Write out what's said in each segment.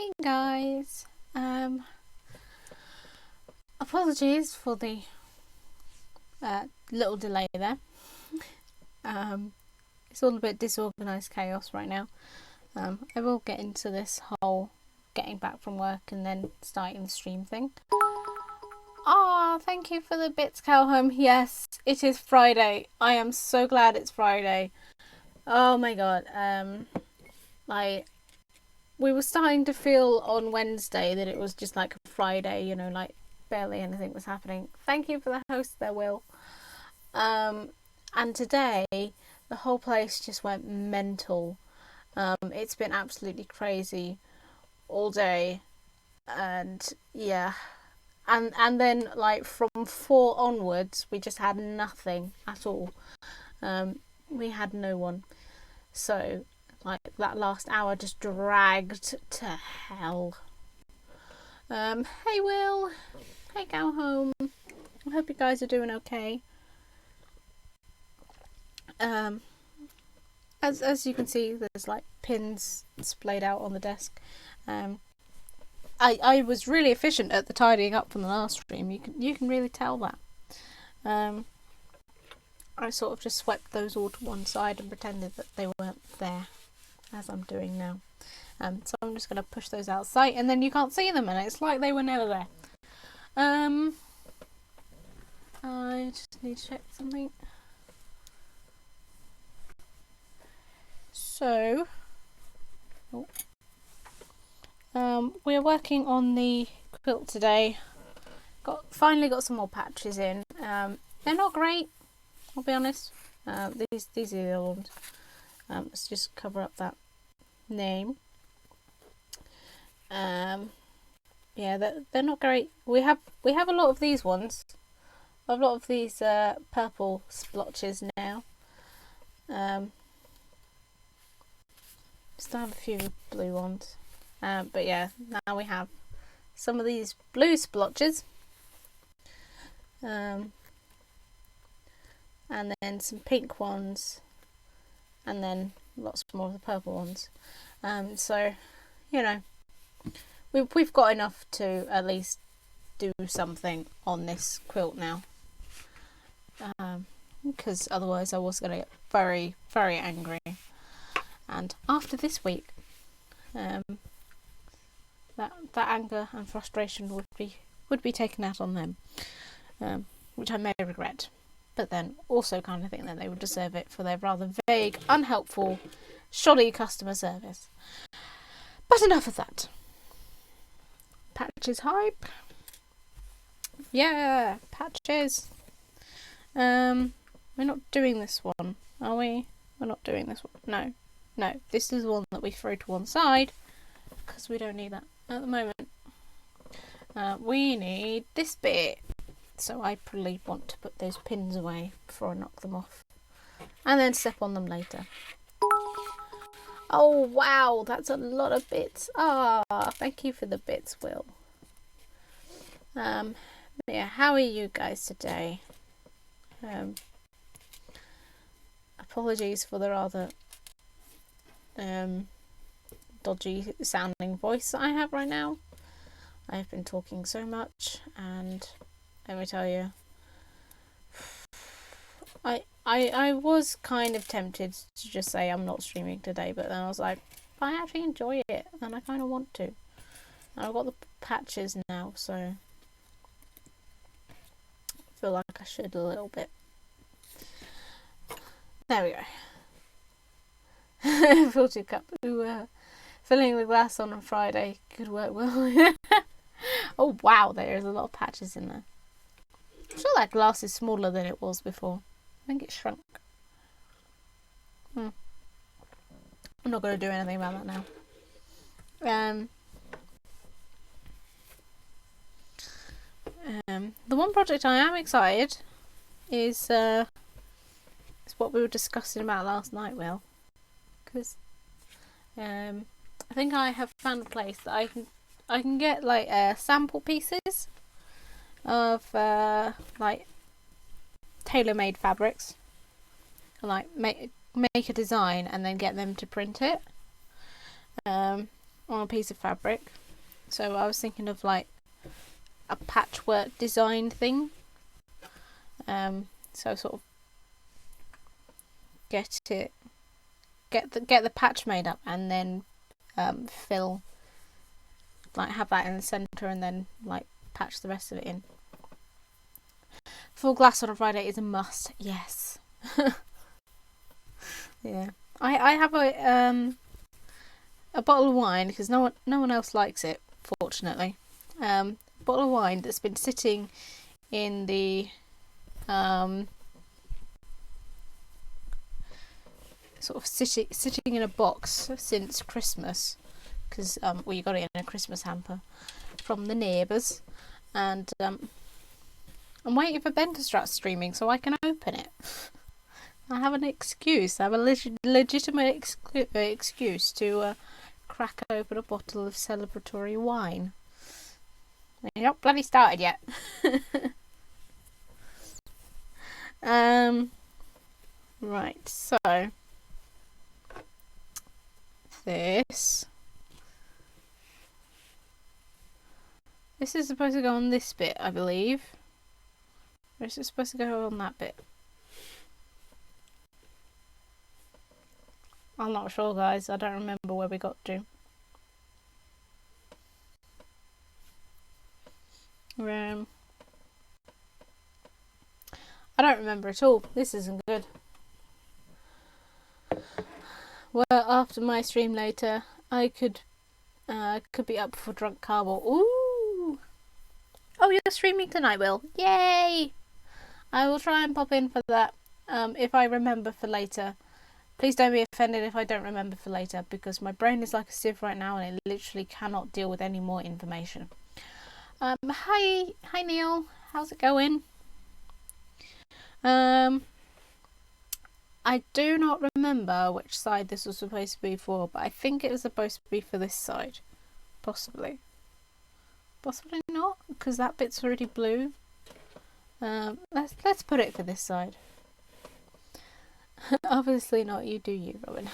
Hey guys, apologies for the little delay there. It's all a bit disorganised chaos right now. I will get into this whole getting back from work and then starting the stream thing. Ah, thank you for the bits, Calhoun. Yes, it is Friday. I am so glad it's Friday. Oh my god. Like, we were starting to feel on Wednesday that it was just like a Friday, you know, like barely anything was happening. Thank you for the host there, Will. And today the whole place just went mental. It's been absolutely crazy all day, and yeah, and then like from 4 onwards we just had nothing at all. We had no one, so like that last hour just dragged to hell. Hey Will, hey Go Home. I hope you guys are doing okay. As you can see, there's like pins splayed out on the desk. I was really efficient at the tidying up from the last stream. You can really tell that. I sort of just swept those all to one side and pretended that they weren't there, as I'm doing now. So I'm just gonna push those outside, and then you can't see them, and it's like they were never there. I just need to check something. So, we're working on the quilt today. Finally got some more patches in. They're not great, I'll be honest. These are the other ones. Let's just cover up that name. Yeah, they're not great. We have a lot of these ones. A lot of these purple splotches now. Still have a few blue ones. But yeah, now we have some of these blue splotches. And then some pink ones. And then lots more of the purple ones. So, you know, we've got enough to at least do something on this quilt now. Because otherwise I was going to get very, very angry. And after this week, that anger and frustration would be taken out on them, which I may regret, but then also kind of think that they would deserve it for their rather vague, unhelpful, shoddy customer service. But enough of that. Patches hype. Yeah, patches. We're not doing this one, are we? We're not doing this one. No, this is the one that we throw to one side because we don't need that at the moment. We need this bit, so I probably want to put those pins away before I knock them off and then step on them later. Oh wow, that's a lot of bits. Thank you for the bits, Will. Yeah, how are you guys today? Apologies for the rather dodgy sounding voice that I have right now. I've been talking so much, and let me tell you, I was kind of tempted to just say I'm not streaming today, but then I was like, I actually enjoy it and I kind of want to. And I've got the patches now, so I feel like I should a little bit. There we go. Filtered cup. Filling the glass on Friday. Good work, Will. Oh wow, there's a lot of patches in there. I'm sure that glass is smaller than it was before. I think it shrunk. I'm not going to do anything about that now. The one project I am excited is what we were discussing about last night, Will. Because I think I have found a place that I can get like sample pieces of like tailor-made fabrics, and like make a design and then get them to print it. on a piece of fabric. So I was thinking of like a patchwork design thing. So sort of get the patch made up, and then fill, like have that in the center, and then like patch the rest of it in. Full glass on a Friday is a must. Yes. Yeah. I have a bottle of wine because no one else likes it, fortunately. Bottle of wine that's been sitting in the sort of sitting in a box since Christmas, because well, you got it in a Christmas hamper from the neighbours, and I'm waiting for Ben to start streaming so I can open it. I have an excuse. I have a legitimate excuse to crack open a bottle of celebratory wine. You're not bloody started yet. Right, so this is supposed to go on this bit, I believe. Or is it supposed to go on that bit? I'm not sure, guys. I don't remember where we got to. I don't remember at all. This isn't good. Well, after my stream later, I could be up for Drunk Carball. Ooh! Oh, you're streaming tonight, Will. Yay! I will try and pop in for that if I remember for later. Please don't be offended if I don't remember for later, because my brain is like a sieve right now and it literally cannot deal with any more information. Hi Neil. How's it going? I do not remember which side this was supposed to be for, but I think it was supposed to be for this side. Possibly. Possibly not, because that bit's already blue. Let's put it for this side. Obviously not. You do you, Robin.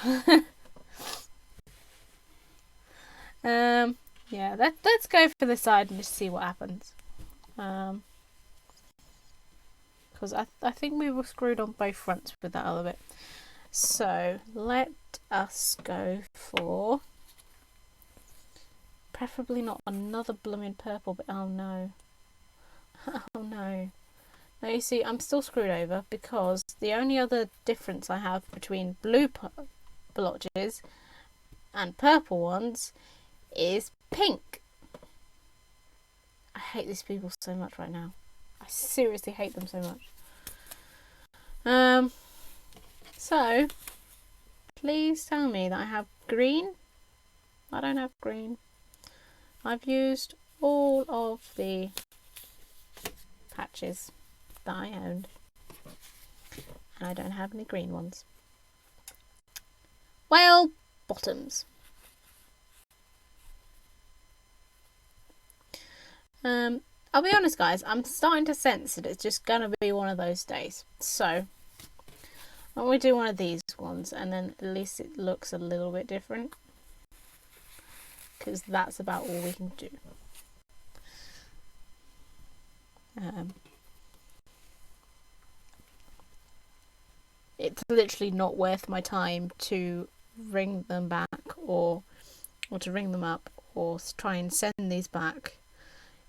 Yeah, let's go for this side and just see what happens. Because I think we were screwed on both fronts with that other bit. So let us go for preferably not another blooming purple, but oh no. Oh no. Now you see, I'm still screwed over because the only other difference I have between blue blotches and purple ones is pink. I hate these people so much right now. I seriously hate them so much. So please tell me that I have green. I don't have green. I've used all of the patches that I owned, and I don't have any green ones. Well, bottoms. I'll be honest, guys, I'm starting to sense that it's just gonna be one of those days. So why don't we do one of these ones, and then at least it looks a little bit different, because that's about all we can do. It's literally not worth my time to ring them back or to ring them up or try and send these back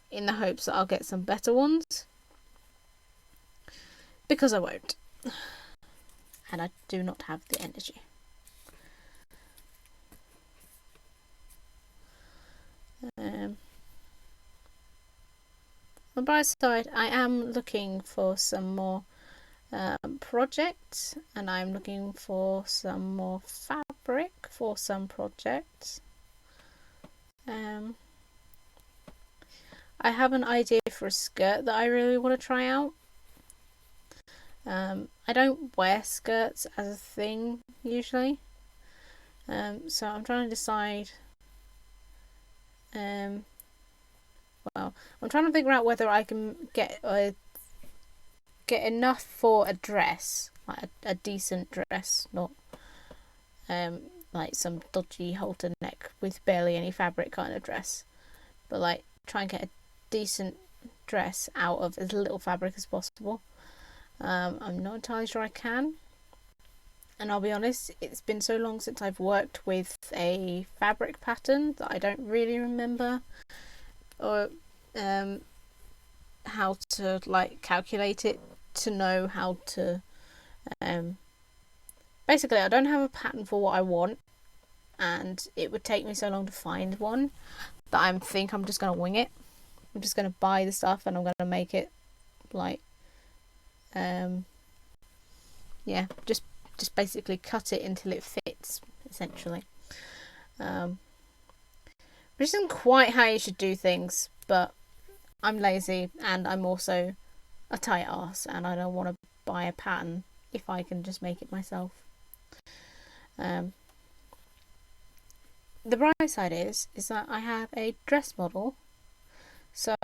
in the hopes that I'll get some better ones, because I won't, and I do not have the energy. On the bright side, I am looking for some more projects, and I'm looking for some more fabric for some projects. I have an idea for a skirt that I really want to try out. I don't wear skirts as a thing usually, so I'm trying to decide. Well, I'm trying to figure out whether I can get enough for a dress, like a decent dress, not like some dodgy halter neck with barely any fabric kind of dress, but like try and get a decent dress out of as little fabric as possible. I'm not entirely sure I can, and I'll be honest, it's been so long since I've worked with a fabric pattern that I don't really remember or how to like calculate it to know how to basically I don't have a pattern for what I want, and it would take me so long to find one that I think I'm just going to wing it. I'm just going to buy the stuff and I'm going to make it like yeah, just basically cut it until it fits, essentially. Which isn't quite how you should do things, but I'm lazy and I'm also a tight ass and I don't want to buy a pattern if I can just make it myself. The bright side is that I have a dress model, so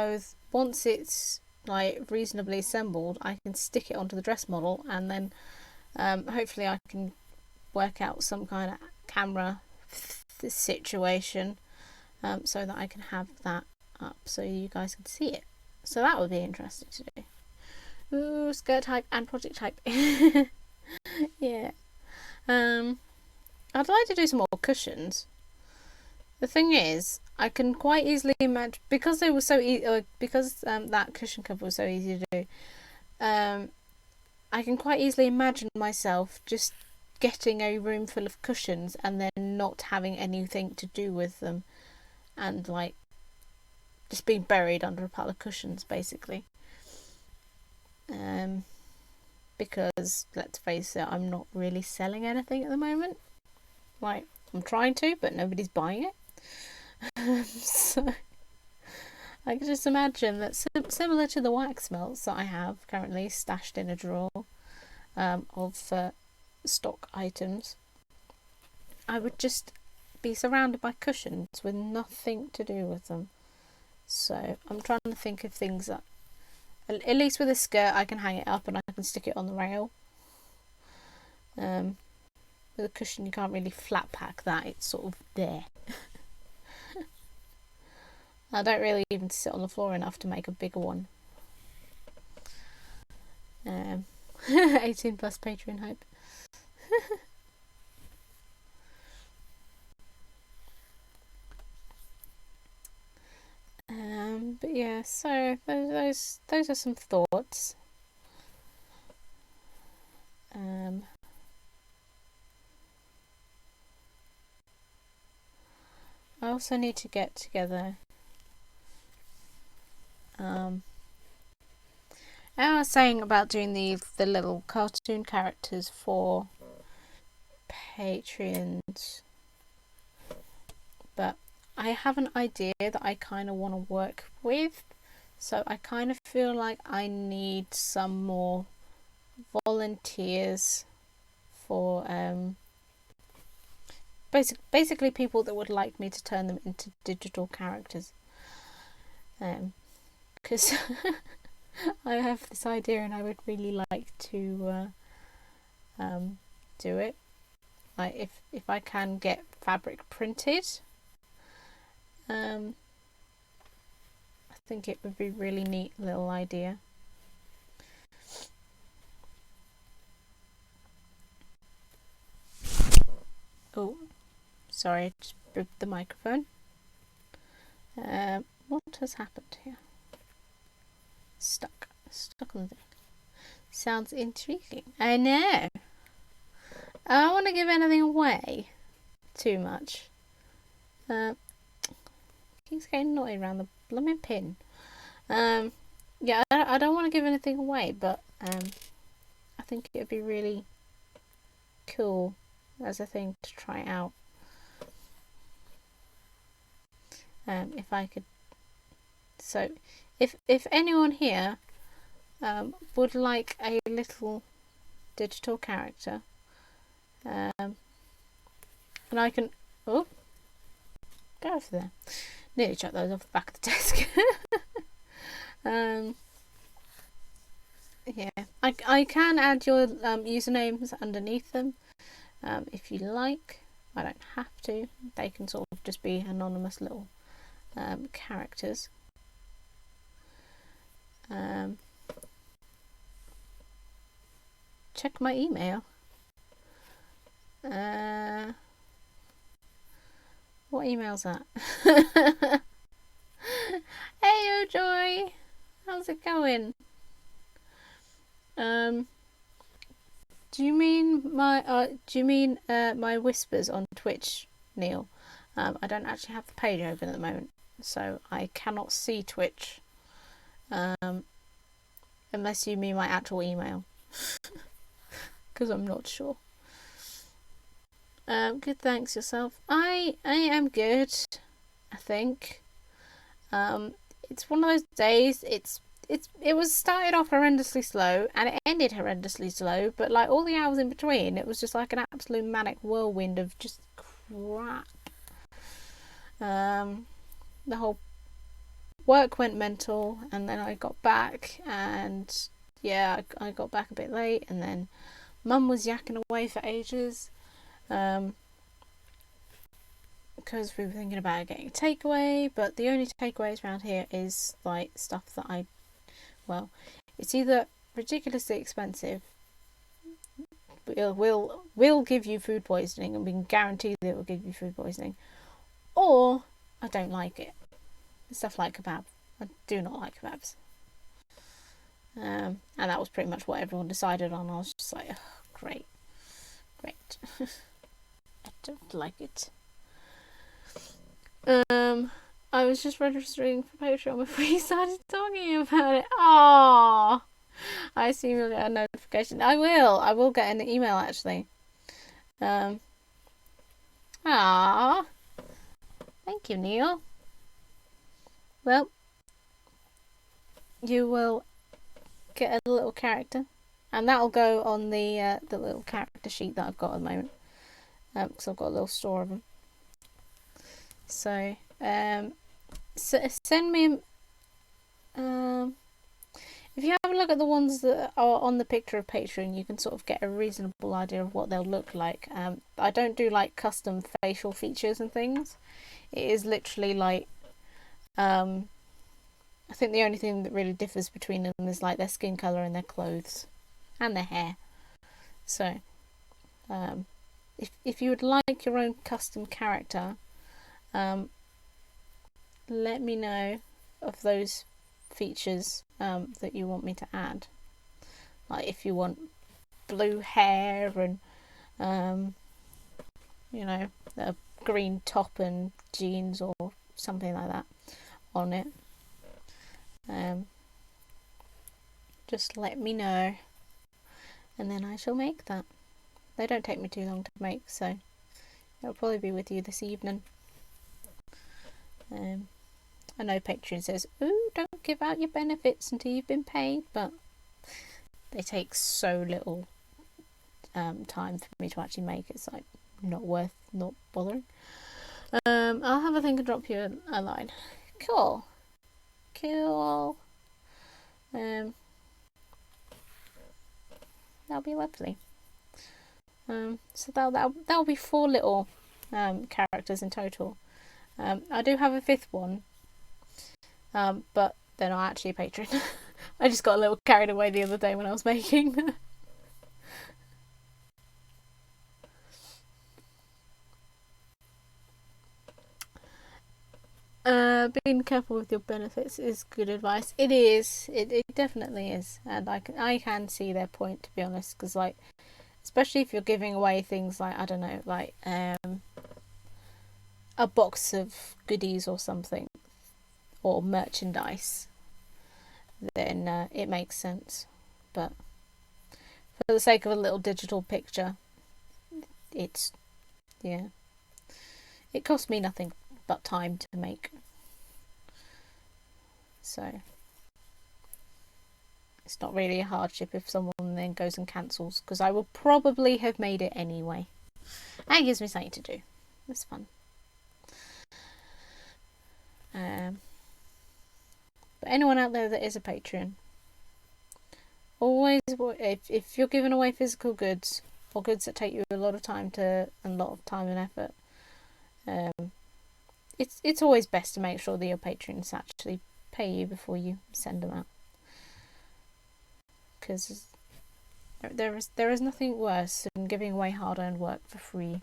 once it's like reasonably assembled, I can stick it onto the dress model, and then hopefully I can work out some kind of camera situation so that I can have that up so you guys can see it. So that would be interesting to do. Ooh, skirt type and project type. Yeah. I'd like to do some more cushions. The thing is, I can quite easily imagine, because they were so because that cushion cover was so easy to do. I can quite easily imagine myself just getting a room full of cushions and then not having anything to do with them, and like just being buried under a pile of cushions, basically. Because let's face it, I'm not really selling anything at the moment. Like, I'm trying to, but nobody's buying it. So I can just imagine that similar to the wax melts that I have currently stashed in a drawer of stock items, I would just be surrounded by cushions with nothing to do with them. So I'm trying to think of things that, at least with a skirt, I can hang it up and I can stick it on the rail. With a cushion, you can't really flat pack that, it's sort of there. I don't really even sit on the floor enough to make a bigger one. 18 plus Patreon hope. But yeah, so those are some thoughts. I also need to get together. I was saying about doing the little cartoon characters for Patreons, but I have an idea that I kind of want to work with, so I kind of feel like I need some more volunteers for basically people that would like me to turn them into digital characters, because I have this idea and I would really like to do it. Like if I can get fabric printed, I think it would be a really neat little idea. Oh, sorry, I just broke the microphone. What has happened here? Stuck on the thing. Sounds intriguing. I know. I don't want to give anything away too much. Keeps getting naughty around the blooming pin. Yeah, I don't want to give anything away, but I think it would be really cool as a thing to try out. If I could. So, if anyone here would like a little digital character, and I can. Oh, go over there. Nearly chucked those off the back of the desk. Yeah, I can add your usernames underneath them if you like. I don't have to. They can sort of just be anonymous little characters. Check my email. What email's that? Hey, Joy, how's it going? Do you mean my whispers on Twitch, Neil? I don't actually have the page open at the moment, so I cannot see Twitch. Unless you mean my actual email, because I'm not sure. Good, thanks. Yourself? I am good, I think. It's one of those days. It was started off horrendously slow and it ended horrendously slow, but like all the hours in between, it was just like an absolute manic whirlwind of just crap. The whole work went mental, and then I got back, and yeah, I got back a bit late, and then Mum was yakking away for ages. Because we were thinking about getting a takeaway, but the only takeaways around here is like stuff that it's either ridiculously expensive, will give you food poisoning, and we can guarantee that it will give you food poisoning, or I don't like it. Stuff like kebab. I do not like kebabs. And that was pretty much what everyone decided on. I was just like, oh, great. I don't like it. I was just registering for Patreon before you started talking about it. Aww. I assume you'll get a notification. I will get an email actually. Aww. Thank you, Neil. Well, you will get a little character, and that'll go on the little character sheet that I've got at the moment, because I've got a little store of them. So, send me. If you have a look at the ones that are on the picture of Patreon, you can sort of get a reasonable idea of what they'll look like. I don't do like custom facial features and things. It is literally like, I think the only thing that really differs between them is like their skin colour and their clothes and their hair. So, if you would like your own custom character, let me know of those features that you want me to add. Like if you want blue hair and a green top and jeans or something like that on it, just let me know, and then I shall make that. They don't take me too long to make, so it'll probably be with you this evening. I know Patreon says, ooh, don't give out your benefits until you've been paid, but they take so little time for me to actually make. It's like not worth not bothering. I'll have a think and drop you a line. Cool. That'll be lovely. So that'll be 4 little characters in total. I do have a 5th one, but they're not actually a patron. I just got a little carried away the other day when I was making. Being careful with your benefits is good advice. It is. It definitely is, and I can see their point, to be honest, because like, especially if you're giving away things like, I don't know, like a box of goodies or something, or merchandise, then it makes sense. But for the sake of a little digital picture, it cost me nothing but time to make. So it's not really a hardship if someone then goes and cancels, because I will probably have made it anyway. And it gives me something to do. It's fun. But anyone out there that is a Patreon, always, if you're giving away physical goods, or goods that take you a lot of time and a lot of time and effort, it's always best to make sure that your patrons actually pay you before you send them out, because there is nothing worse than giving away hard-earned work for free.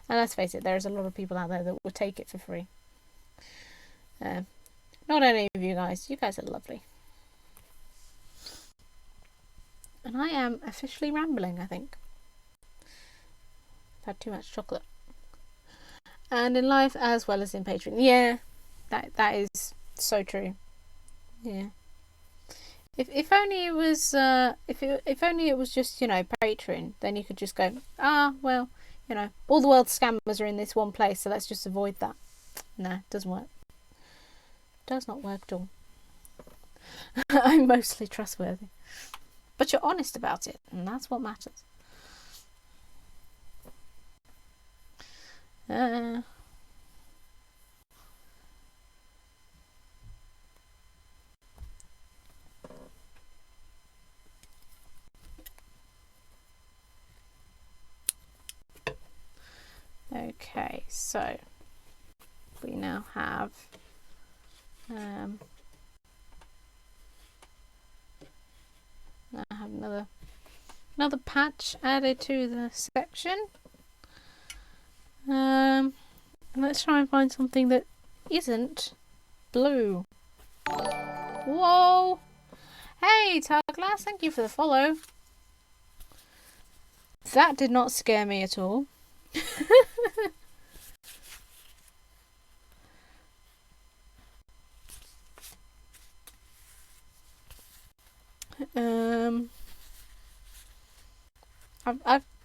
And let's face it, there's a lot of people out there that will take it for free. Not any of you guys. You guys are lovely. And I am officially rambling, I think. I've had too much chocolate. And in life as well as in Patreon. Yeah, that is so true. Yeah. If only it was if only it was just, Patreon, then you could just go, well, all the world's scammers are in this one place, so let's just avoid that. No, it doesn't work. It does not work at all. I'm mostly trustworthy. But you're honest about it, and that's what matters. Okay, so we now have another patch added to the section. Let's try and find something that isn't blue. Whoa! Hey, Targlass, thank you for the follow. That did not scare me at all.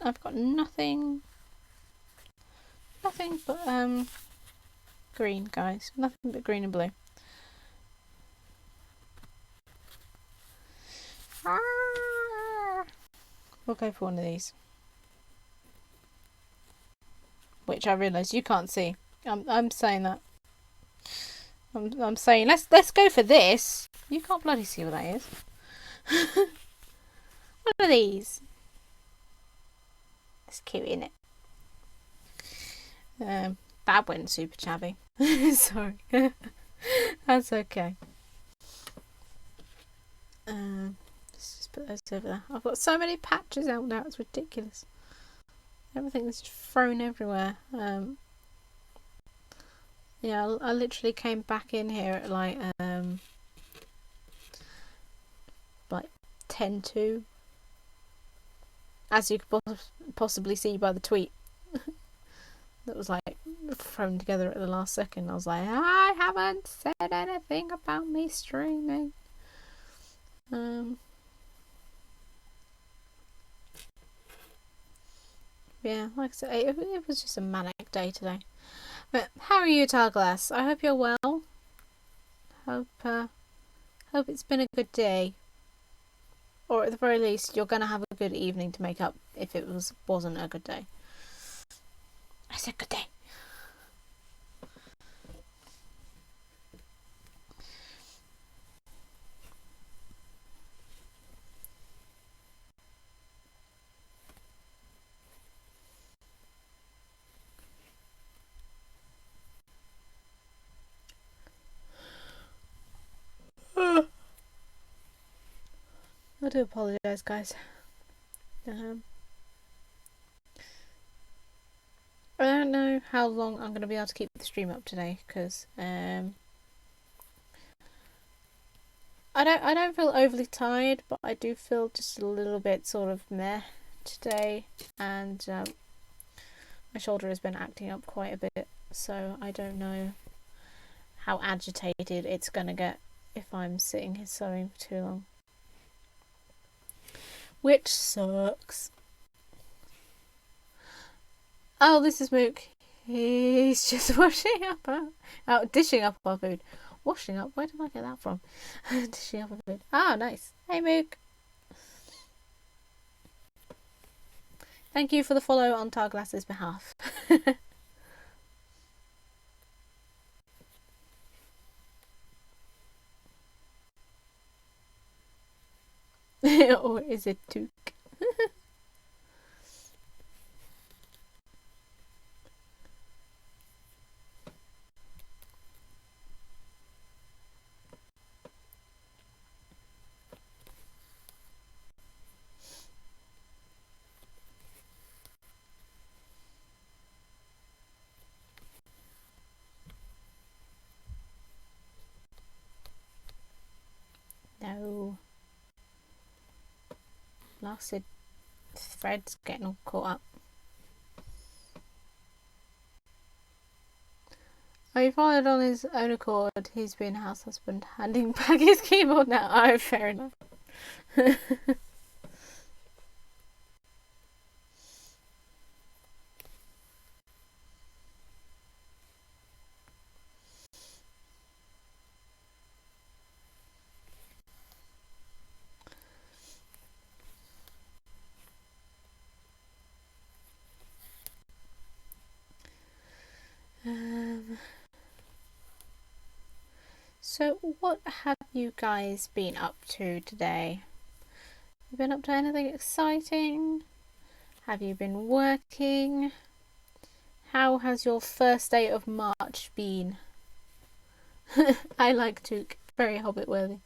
I've got nothing but green, guys. Nothing but green and blue. We'll go for one of these, which I realise you can't see. I'm saying that. I'm saying let's go for this. You can't bloody see what that is. What are these? It's cute, isn't it? That went super chabby. Sorry. That's okay. Let's just put those over there. I've got so many patches out now, it's ridiculous. Everything is just thrown everywhere. Yeah, I literally came back in here at like 10:02, as you could possibly see by the tweet that was like thrown together at the last second. I was like, I haven't said anything about me streaming. Yeah, like I said, it was just a manic day today. But how are you, Targlass? I hope you're well. Hope it's been a good day. Or at the very least, you're going to have a good evening to make up if it wasn't a good day. I said good day. I do apologise, guys. I don't know how long I'm going to be able to keep the stream up today, because I don't feel overly tired, but I do feel just a little bit sort of meh today, and my shoulder has been acting up quite a bit, so I don't know how agitated it's going to get if I'm sitting here sewing for too long. Which sucks. Oh, this is Mook. He's just dishing up our food. Washing up? Where did I get that from? Dishing up our food. Ah, nice. Hey, Mook. Thank you for the follow on Targlass's behalf. Or is it Took? No. Blasted Fred's getting all caught up. Oh, he followed on his own accord. He's been house husband, handing back his keyboard now. Oh, fair enough. So what have you guys been up to today? Have you been up to anything exciting? Have you been working? How has your first day of March been? I like Took. Very Hobbit worthy.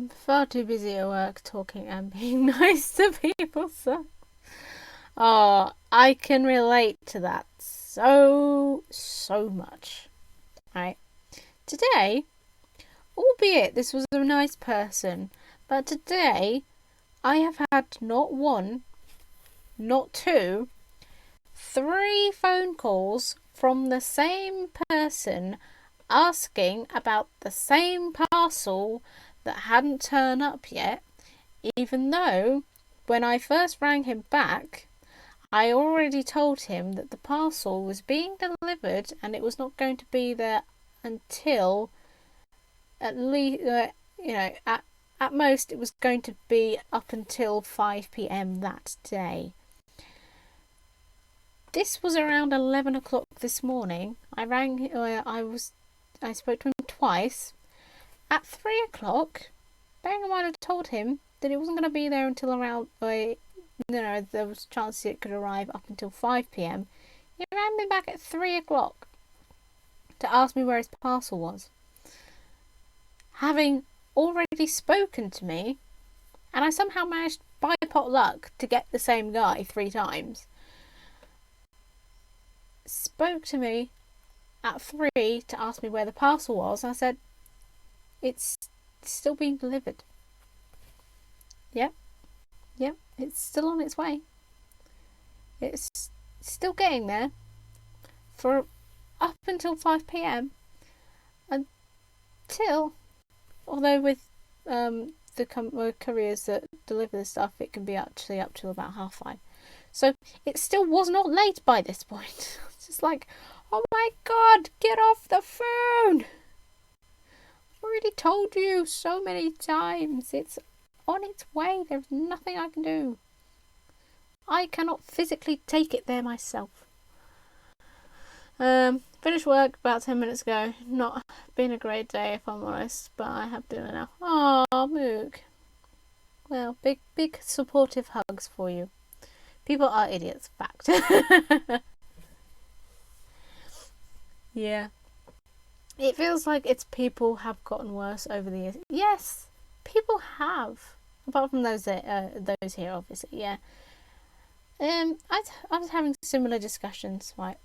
Far too busy at work talking and being nice to people, so. Oh, I can relate to that so much. Right. Today, albeit this was a nice person, but today I have had not one, not two, 3 phone calls from the same person asking about the same parcel that hadn't turned up yet, even though when I first rang him back, I already told him that the parcel was being delivered and it was not going to be there until at least, at most it was going to be up until 5 p.m. that day. This was around 11 o'clock this morning. I spoke to him twice. At 3 o'clock, bearing in mind I told him that it wasn't going to be there until around, there was a chance it could arrive up until 5 p.m. He rang me back at 3 o'clock to ask me where his parcel was. Having already spoken to me, and I somehow managed by pot luck to get the same guy 3 times, spoke to me at 3 to ask me where the parcel was. I said, it's still being delivered. Yep, it's still on its way. It's still getting there for up until 5 p.m. until, although with the couriers that deliver the stuff, it can be actually up till about 5:30. So it still was not late by this point. It's just like, oh my god, get off the phone! I've already told you so many times. It's on its way. There's nothing I can do. I cannot physically take it there myself. Finished work about 10 minutes ago. Not been a great day, if I'm honest, but I have dinner now. Oh, Mook. Well, big supportive hugs for you. People are idiots, fact. Yeah. It feels like its people have gotten worse over the years. Yes, people have. Apart from those here, obviously, yeah. I was having similar discussions. Right,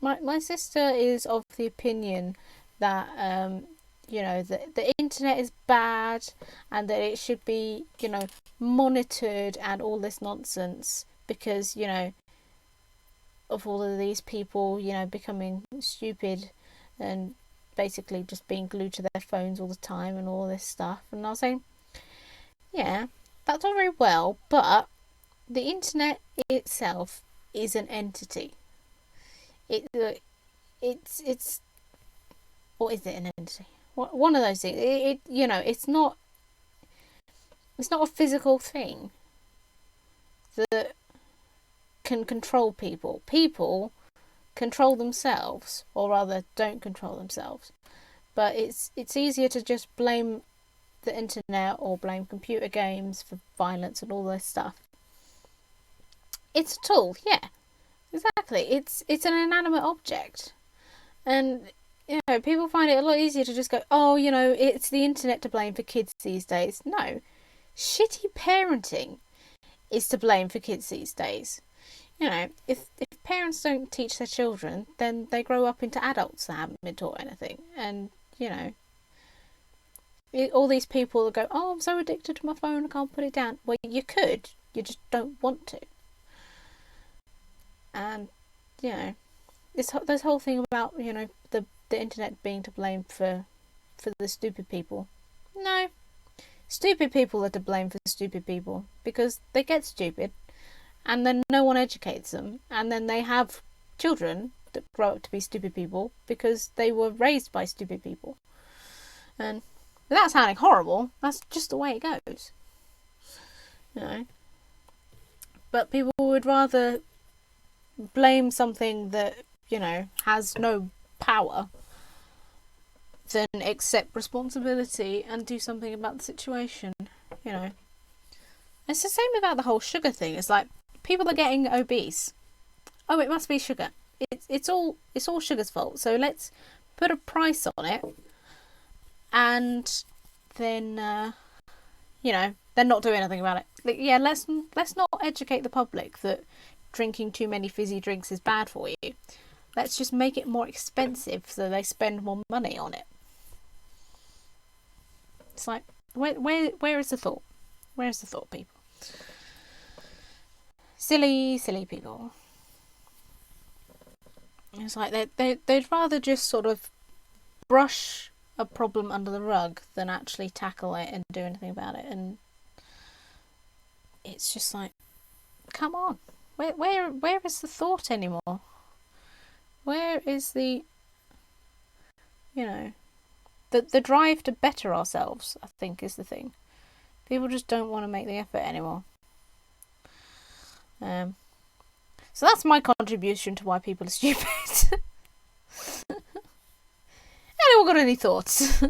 my sister is of the opinion that the internet is bad and that it should be monitored and all this nonsense because of all of these people, you know, becoming stupid and basically just being glued to their phones all the time and all this stuff. And I was saying, yeah, that's all very well, but the internet itself is an entity. It's or is it an entity? One of those things. You know, it's not a physical thing that can control people. People control themselves, or rather don't control themselves. But it's easier to just blame the internet or blame computer games for violence and all this stuff. It's a tool, yeah, exactly. It's an inanimate object, and you know, people find it a lot easier to just go, oh, you know, it's the internet to blame for kids these days. No, shitty parenting is to blame for kids these days. You know, if parents don't teach their children, then they grow up into adults that haven't been taught anything. And, you know, all these people that go, oh, I'm so addicted to my phone, I can't put it down. Well, you could, you just don't want to. And, you know, this whole thing about, you know, the internet being to blame for the stupid people. No. Stupid people are to blame for stupid people, because they get stupid and then no one educates them, and then they have children that grow up to be stupid people because they were raised by stupid people. And without sounding horrible, that's just the way it goes. You know. But people would rather blame something that, you know, has no power than accept responsibility and do something about the situation, you know. It's the same about the whole sugar thing. It's like, people are getting obese. Oh, it must be sugar. It's all sugar's fault. So let's put a price on it, and then you know, then not do anything about it. Like, yeah, let's not educate the public that drinking too many fizzy drinks is bad for you. Let's just make it more expensive so they spend more money on it. It's like, where is the thought? Where is the thought, people? Silly people. It's like they'd rather just sort of brush a problem under the rug than actually tackle it and do anything about it. And it's just like, come on, where is the thought anymore? Where is the, you know, the drive to better ourselves, I think, is the thing. People just don't want to make the effort anymore. So that's my contribution to why people are stupid. Anyone got any thoughts?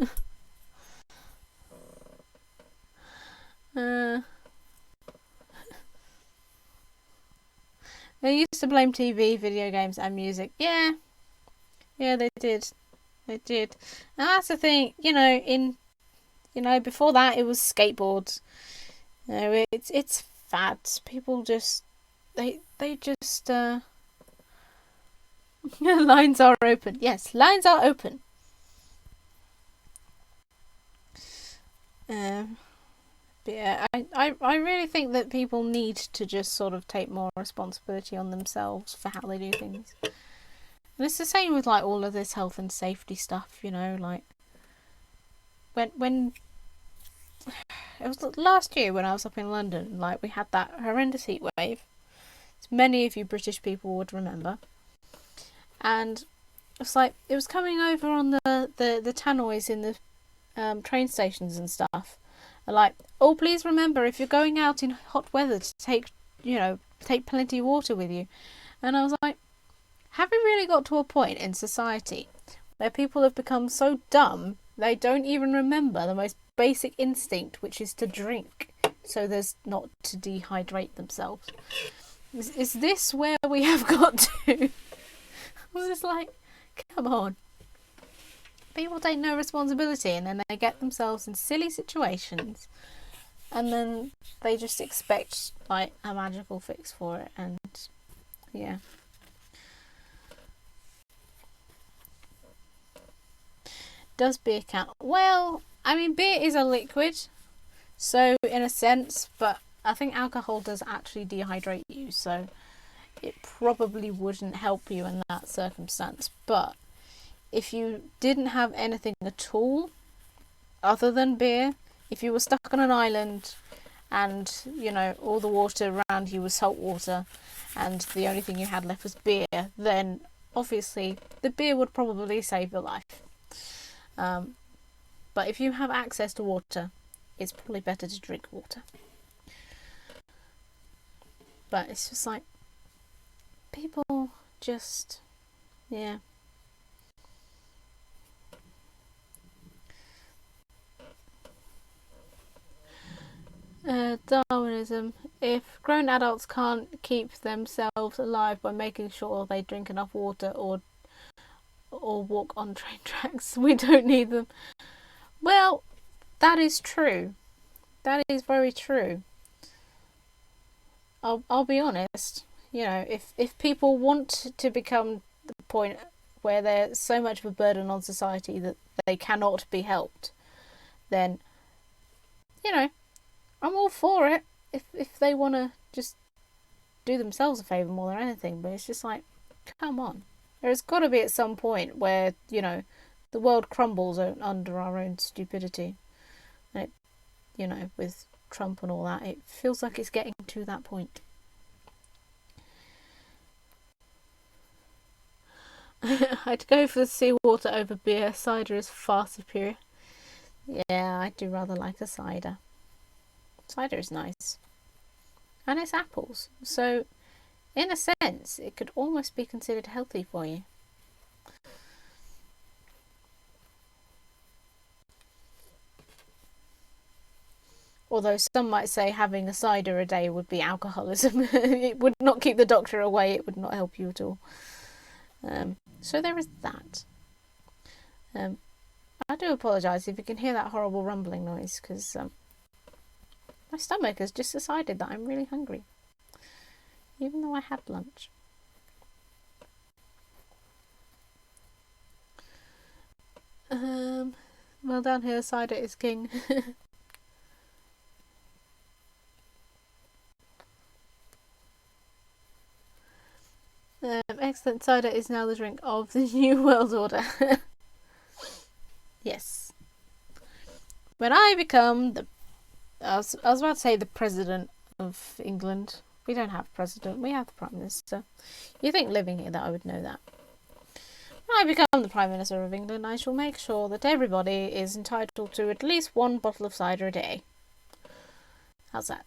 They used to blame TV, video games and music. Yeah, they did. And that's the thing, you know, before that it was skateboards. You know, it's fads. People just they just lines are open. Yes, lines are open. But yeah, I really think that people need to just sort of take more responsibility on themselves for how they do things. And it's the same with like all of this health and safety stuff, you know, like when it was last year when I was up in London, like we had that horrendous heat wave. As many of you British people would remember. And it's like it was coming over on the tannoys in the train stations and stuff. They're like, oh, please remember, if you're going out in hot weather, to take plenty of water with you. And I was like, have we really got to a point in society where people have become so dumb they don't even remember the most basic instinct, which is to drink, so there's not to dehydrate themselves? Is this where we have got to? I was just like, come on. People take no responsibility, and then they get themselves in silly situations, and then they just expect like a magical fix for it. And yeah. Does beer count? Well, I mean, beer is a liquid, so in a sense, but I think alcohol does actually dehydrate you, so it probably wouldn't help you in that circumstance. But if you didn't have anything at all other than beer, if you were stuck on an island and, you know, all the water around you was salt water and the only thing you had left was beer, then obviously the beer would probably save your life. But if you have access to water, it's probably better to drink water. But it's just like, people just, yeah. Darwinism. If grown adults can't keep themselves alive by making sure they drink enough water or walk on train tracks, we don't need them. Well, that is true. That is very true. I'll be honest. You know, if people want to become the point where they're so much of a burden on society that they cannot be helped, then, you know, I'm all for it. If they want to just do themselves a favour more than anything, but it's just like, come on. There's got to be at some point where, you know, the world crumbles under our own stupidity. And it, you know, with Trump and all that, it feels like it's getting to that point. I'd go for the seawater over beer. Cider is far superior. Yeah, I do rather like a cider. Cider is nice. And it's apples. So, in a sense, it could almost be considered healthy for you. Although some might say having a cider a day would be alcoholism. It would not keep the doctor away. It would not help you at all. So there is that. I do apologise if you can hear that horrible rumbling noise, because my stomach has just decided that I'm really hungry, even though I had lunch. Well, down here, cider is king. Excellent. Cider is now the drink of the New World Order. Yes. When I become I was about to say the President of England. We don't have a president, we have the Prime Minister. You think living here that I would know that. When I become the Prime Minister of England, I shall make sure that everybody is entitled to at least one bottle of cider a day. How's that?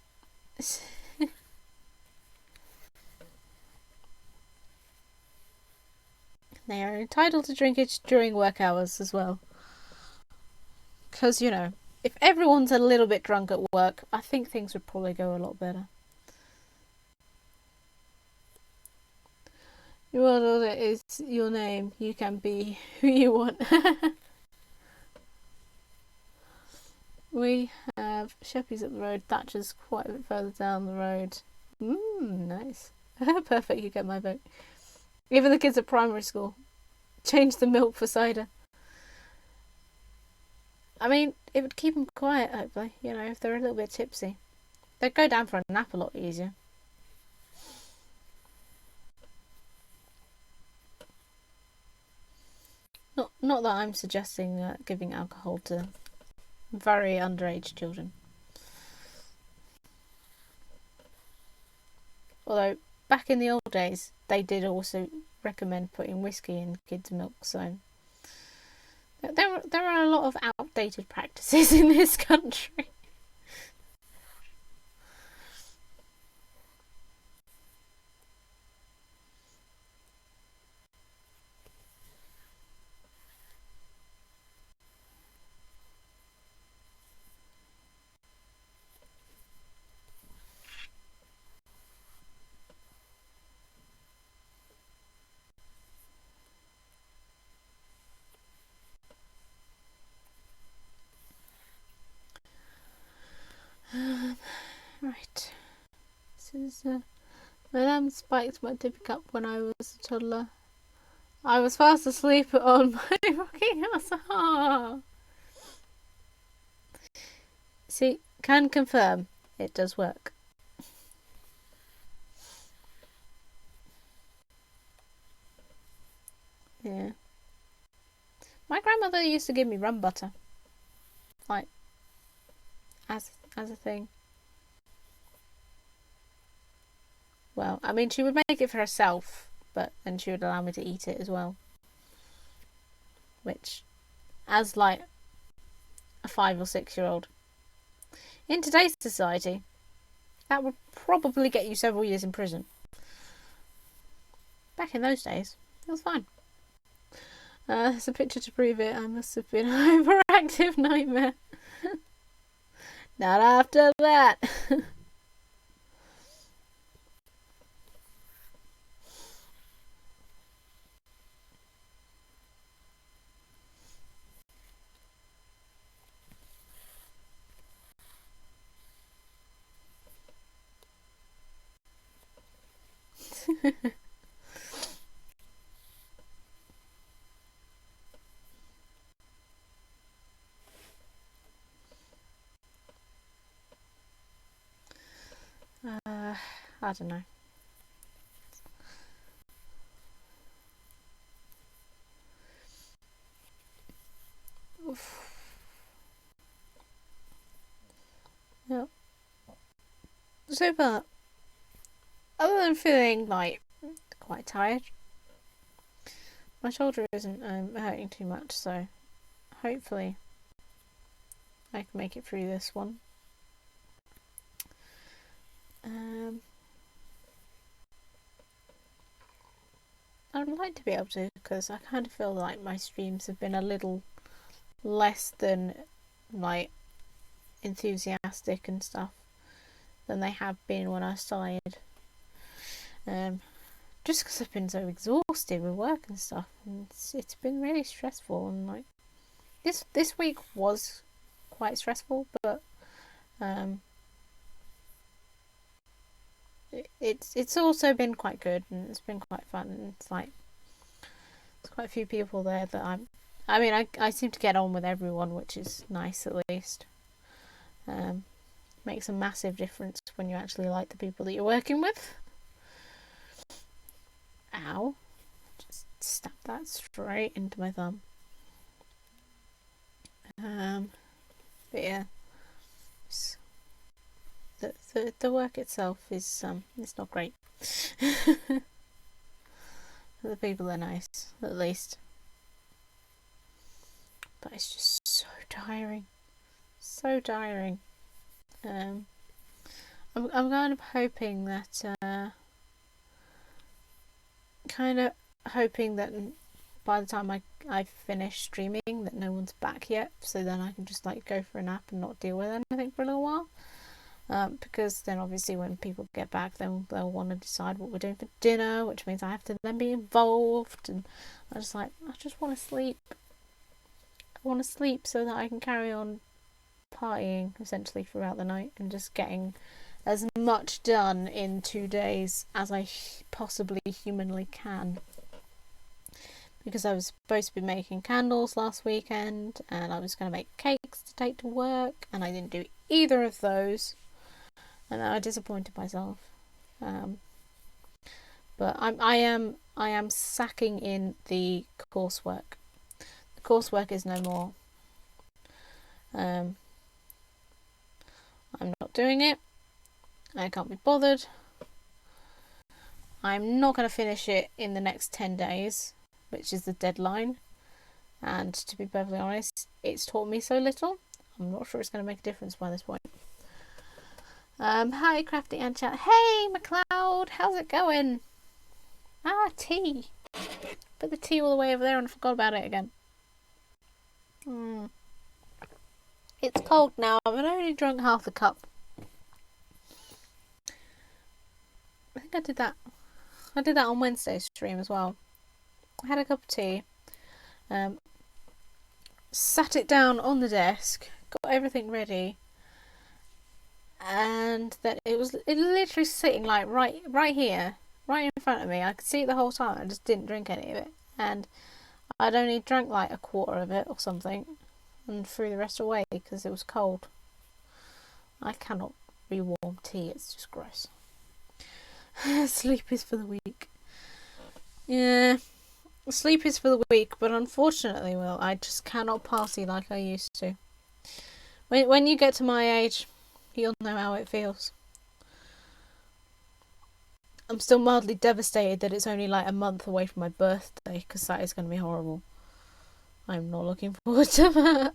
They are entitled to drink it during work hours as well. Because, you know, if everyone's a little bit drunk at work, I think things would probably go a lot better. Your world order is your name. You can be who you want. We have Sheppy's up the road. Thatcher's quite a bit further down the road. Nice. Perfect, you get my vote. Even the kids at primary school. Change the milk for cider. I mean, it would keep them quiet, hopefully. You know, if they're a little bit tipsy. They'd go down for a nap a lot easier. Not that I'm suggesting giving alcohol to very underage children. Although, back in the old days, they did also recommend putting whiskey in kids' milk, so there are a lot of outdated practices in this country. Right. This is my lamb spiked my tippy cup when I was a toddler. I was fast asleep on my rocking horse. See, can confirm it does work. Yeah. My grandmother used to give me rum butter, like as a thing. Well, I mean, she would make it for herself, but then she would allow me to eat it as well. Which, as like a 5 or 6-year-old, in today's society, that would probably get you several years in prison. Back in those days, it was fine. There's a picture to prove it. I must have been an overactive nightmare. Not after that. I don't know. Yep. So, but other than feeling like quite tired, my shoulder isn't hurting too much, so hopefully I can make it through this one. I would like to be able to, because I kind of feel like my streams have been a little less than like enthusiastic and stuff than they have been when I started. Just because I've been so exhausted with work and stuff, and it's been really stressful. And like this week was quite stressful, but it's also been quite good, and it's been quite fun. And it's like there's quite a few people there that I seem to get on with everyone, which is nice at least. Makes a massive difference when you actually like the people that you're working with. Ow. Just stab that straight into my thumb. But yeah. The work itself is it's not great. The people are nice, at least. But it's just so tiring. So tiring. I'm kind of hoping that by the time I finish streaming that no one's back yet, so then I can just like go for a nap and not deal with anything for a little while. Because then obviously when people get back, then they'll want to decide what we're doing for dinner, which means I have to then be involved, and I just want to sleep. I want to sleep so that I can carry on partying essentially throughout the night and just getting as much done in 2 days as I possibly humanly can. Because I was supposed to be making candles last weekend, and I was going to make cakes to take to work, and I didn't do either of those, and I disappointed myself. But I am sacking in the coursework. The coursework is no more. I'm not doing it. I can't be bothered. I'm not going to finish it in the next 10 days, which is the deadline. And to be perfectly honest, it's taught me so little. I'm not sure it's going to make a difference by this point. Hi, Crafty and Chat. Hey, McLeod, how's it going? Tea. Put the tea all the way over there and I forgot about it again. It's cold now. I've only drunk half the cup. I think I did that. I did that on Wednesday's stream as well. I had a cup of tea. Sat it down on the desk. Got everything ready. And then it literally sitting like right here. Right in front of me. I could see it the whole time. I just didn't drink any of it. And I'd only drank like a quarter of it or something. And threw the rest away because it was cold. I cannot rewarm tea. It's just gross. Sleep is for the weak. Yeah. Sleep is for the weak, but unfortunately, Will, I just cannot party like I used to. When you get to my age, you'll know how it feels. I'm still mildly devastated that it's only like a month away from my birthday, because that is going to be horrible. I'm not looking forward to that.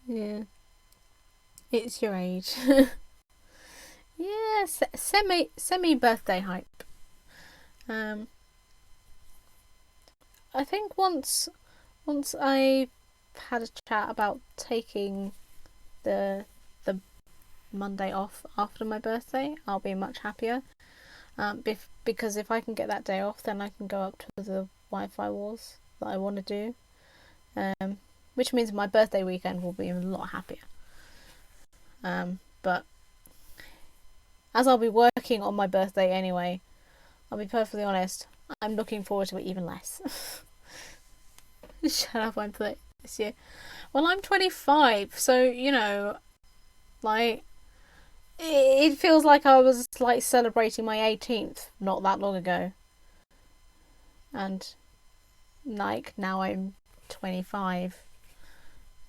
Yeah, it's your age. Yeah, semi birthday hype. Um, I think once I had a chat about taking the the Monday off after my birthday, I'll be much happier. Because if I can get that day off, then I can go up to the Wi-Fi wars that I want to do. Which means my birthday weekend will be a lot happier. But as I'll be working on my birthday anyway, I'll be perfectly honest, I'm looking forward to it even less. Shut up, I'm 30 this year. Well, I'm 25, so, like, it feels like I was, like, celebrating my 18th not that long ago. And, like, now I'm 25.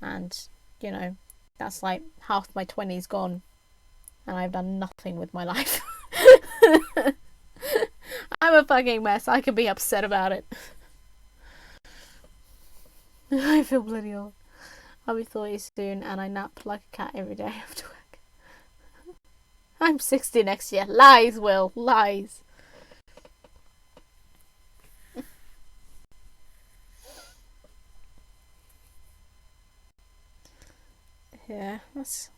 And, that's like half my 20s gone. And I've done nothing with my life. I'm a fucking mess. I can be upset about it. I feel bloody old. I'll be 30 soon and I nap like a cat every day after work. I'm 60 next year. Lies, Will. Lies. Yeah, that's...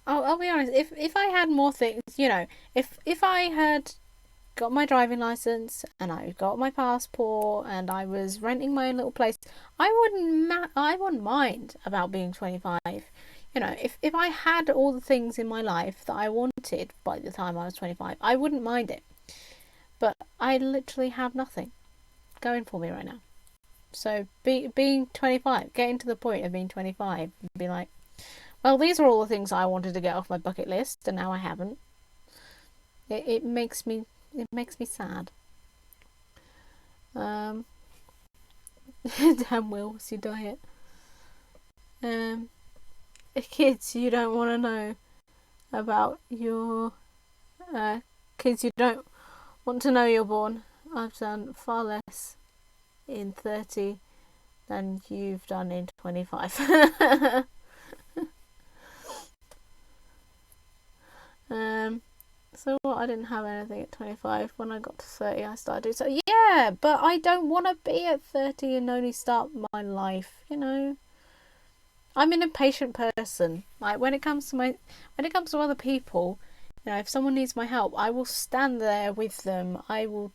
I'll be honest, if I had more things, if I had got my driving license and I got my passport and I was renting my own little place, I wouldn't mind about being 25. If I had all the things in my life that I wanted by the time I was 25, I wouldn't mind it. But I literally have nothing going for me right now. So being 25, getting to the point of being 25 and be like, well, these are all the things I wanted to get off my bucket list and now I haven't. It makes me sad. Damn, Will, what's your diet? Kids you don't want to know about your kids you don't want to know you're born. I've done far less in 30 than you've done in 25. So what? I didn't have anything at 25. When I got to 30, I started doing so. Yeah, but I don't want to be at 30 and only start my life. I'm an impatient person. Like when it comes to other people, if someone needs my help, I will stand there with them. I will,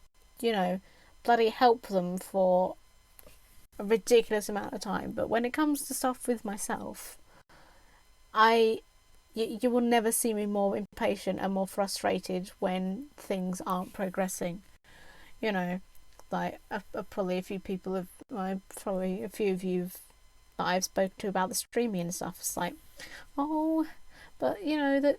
bloody help them for a ridiculous amount of time. But when it comes to stuff with myself, you will never see me more impatient and more frustrated when things aren't progressing. Like probably a few people probably a few of you that I've spoken to about the streaming and stuff. It's like, oh, but that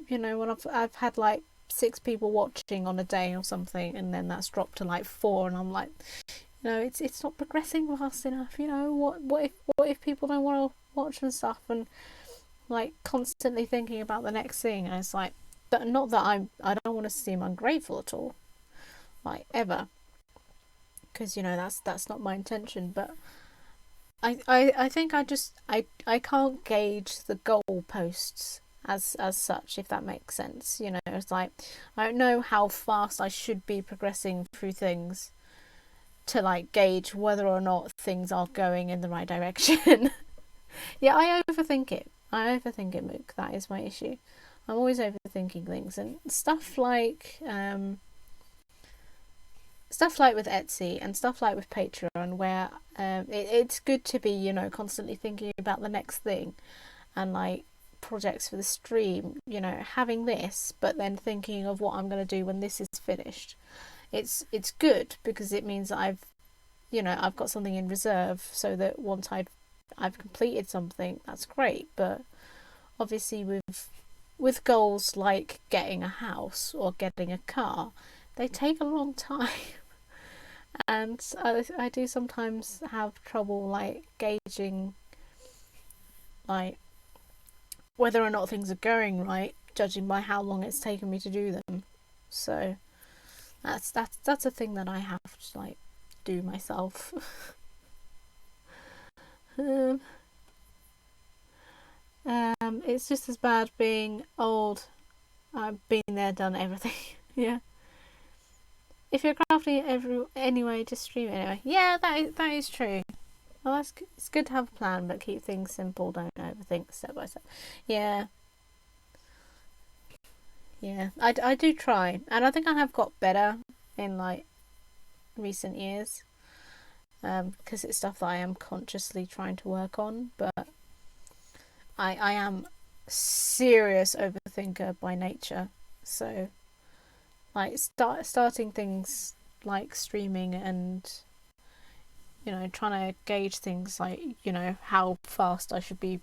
when I've had like 6 people watching on a day or something, and then that's dropped to like 4, and I'm like, it's not progressing fast enough. What if people don't want to watch and stuff, and like constantly thinking about the next thing, and it's like, not that I don't want to seem ungrateful at all, like ever, because that's not my intention, but I think I can't gauge the goalposts as such, if that makes sense. It's like I don't know how fast I should be progressing through things to like gauge whether or not things are going in the right direction. Yeah, I overthink it, Mook. That is my issue. I'm always overthinking things, and stuff like with Etsy and stuff like with Patreon, where it's good to be constantly thinking about the next thing, and like projects for the stream, having this, but then thinking of what I'm going to do when this is finished. It's good because it means that I've you know, I've got something in reserve so that once I've completed something, that's great. But obviously with goals like getting a house or getting a car, they take a long time. And I do sometimes have trouble like gauging like whether or not things are going right, judging by how long it's taken me to do them. So that's a thing that I have to like do myself. um, it's just as bad being old. I've been there, done everything. Yeah. If you're crafting anyway, just stream it anyway. Yeah, that is true. Well, it's good to have a plan, but keep things simple. Don't overthink step by step. Yeah, yeah. I do try, and I think I have got better in like recent years. Because it's stuff that I am consciously trying to work on, but I am serious overthinker by nature. So like starting things like streaming and, you know, trying to gauge things like, you know, how fast I should be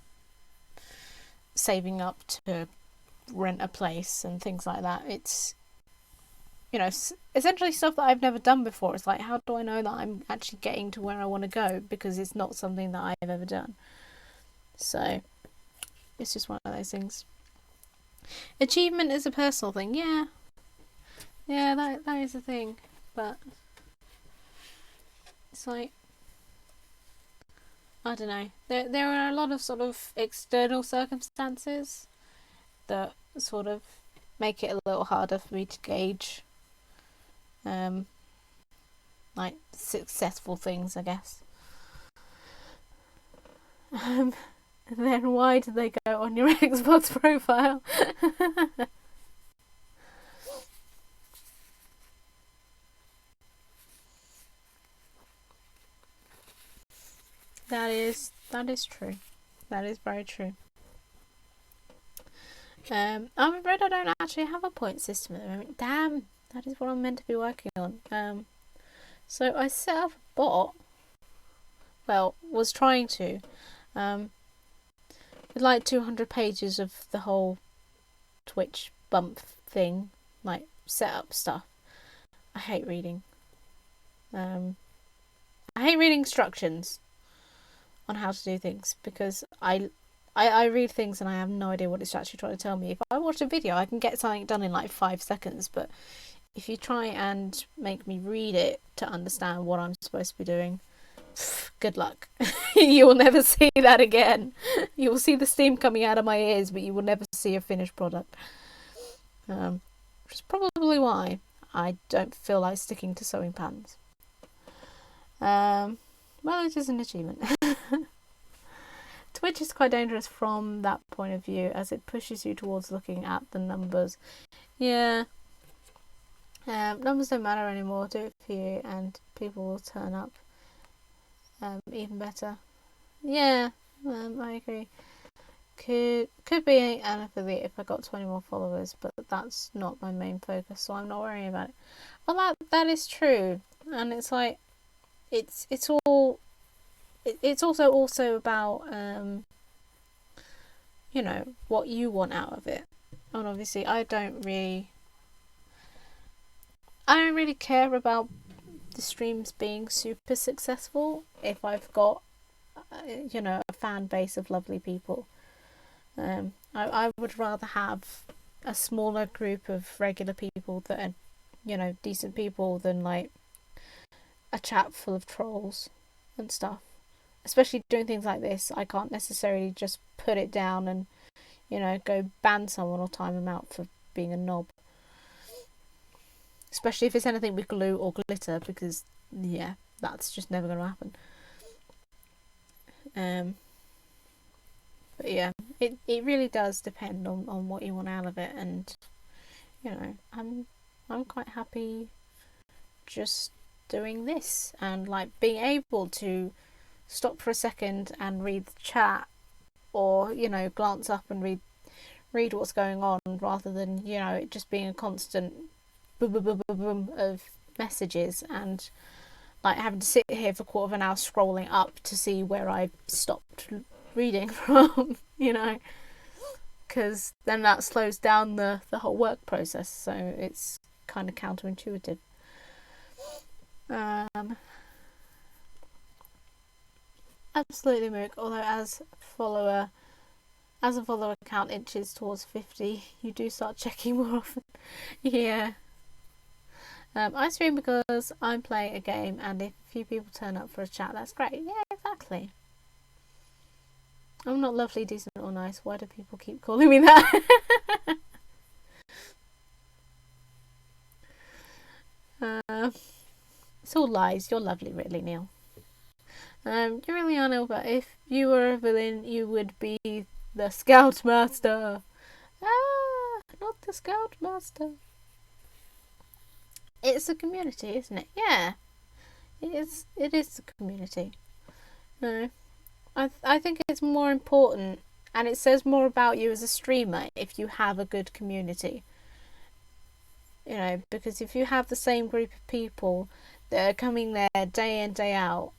saving up to rent a place and things like that. It's, you know, essentially stuff that I've never done before. It's like, how do I know that I'm actually getting to where I want to go, because it's not something that I've ever done. So it's just one of those things. Achievement is a personal thing. Yeah, that is a thing, but it's like, I don't know. There are a lot of sort of external circumstances that sort of make it a little harder for me to gauge, like successful things, I guess. And then why do they go on your Xbox profile? That is true. That is very true. I'm afraid I don't actually have a point system at the moment. Damn, that is what I'm meant to be working on. So I set up a bot. Well, was trying to. With like 200 pages of the whole Twitch bump thing, like setup stuff. I hate reading. I hate reading instructions on how to do things, because I read things and I have no idea what it's actually trying to tell me. If I watch a video, I can get something done in like 5 seconds, but if you try and make me read it to understand what I'm supposed to be doing, good luck. You will never see that again. You will see the steam coming out of my ears, but you will never see a finished product. Which is probably why I don't feel like sticking to sewing patterns. Well, it is an achievement. Twitch is quite dangerous from that point of view, as it pushes you towards looking at the numbers. Yeah. Numbers don't matter anymore. Do it for you and people will turn up. Even better. Yeah, I agree. Could be an affiliate if I got 20 more followers, but that's not my main focus, so I'm not worrying about it. Well, that is true, and it's like it's also about you know, what you want out of it. And obviously I don't really care about the streams being super successful if I've got you know, a fan base of lovely people. I would rather have a smaller group of regular people that are, you know, decent people than like a chat full of trolls and stuff. Especially doing things like this, I can't necessarily just put it down and, you know, go ban someone or time them out for being a knob. Especially if it's anything with glue or glitter, because, yeah, that's just never going to happen. But yeah, it really does depend on what you want out of it, and, you know, I'm quite happy just doing this and like being able to stop for a second and read the chat, or, you know, glance up and read what's going on, rather than, you know, it just being a constant boom boom boom boom boom of messages and like having to sit here for a quarter of an hour scrolling up to see where I stopped reading from, you know, because then that slows down the whole work process, so it's kind of counterintuitive. Absolutely, Mook. Although as a follower count inches towards 50, you do start checking more often. Yeah. I stream because I'm playing a game, and if a few people turn up for a chat, that's great. Yeah, exactly. I'm not lovely, decent, or nice. Why do people keep calling me that? It's all lies. You're lovely, really, Neil. You really are, Neil, but if you were a villain, you would be the Scoutmaster. Ah, not the Scoutmaster. It's a community, isn't it? Yeah, it is. It is a community. No, I think it's more important, and it says more about you as a streamer if you have a good community. You know, because if you have the same group of people that are coming there day in, day out,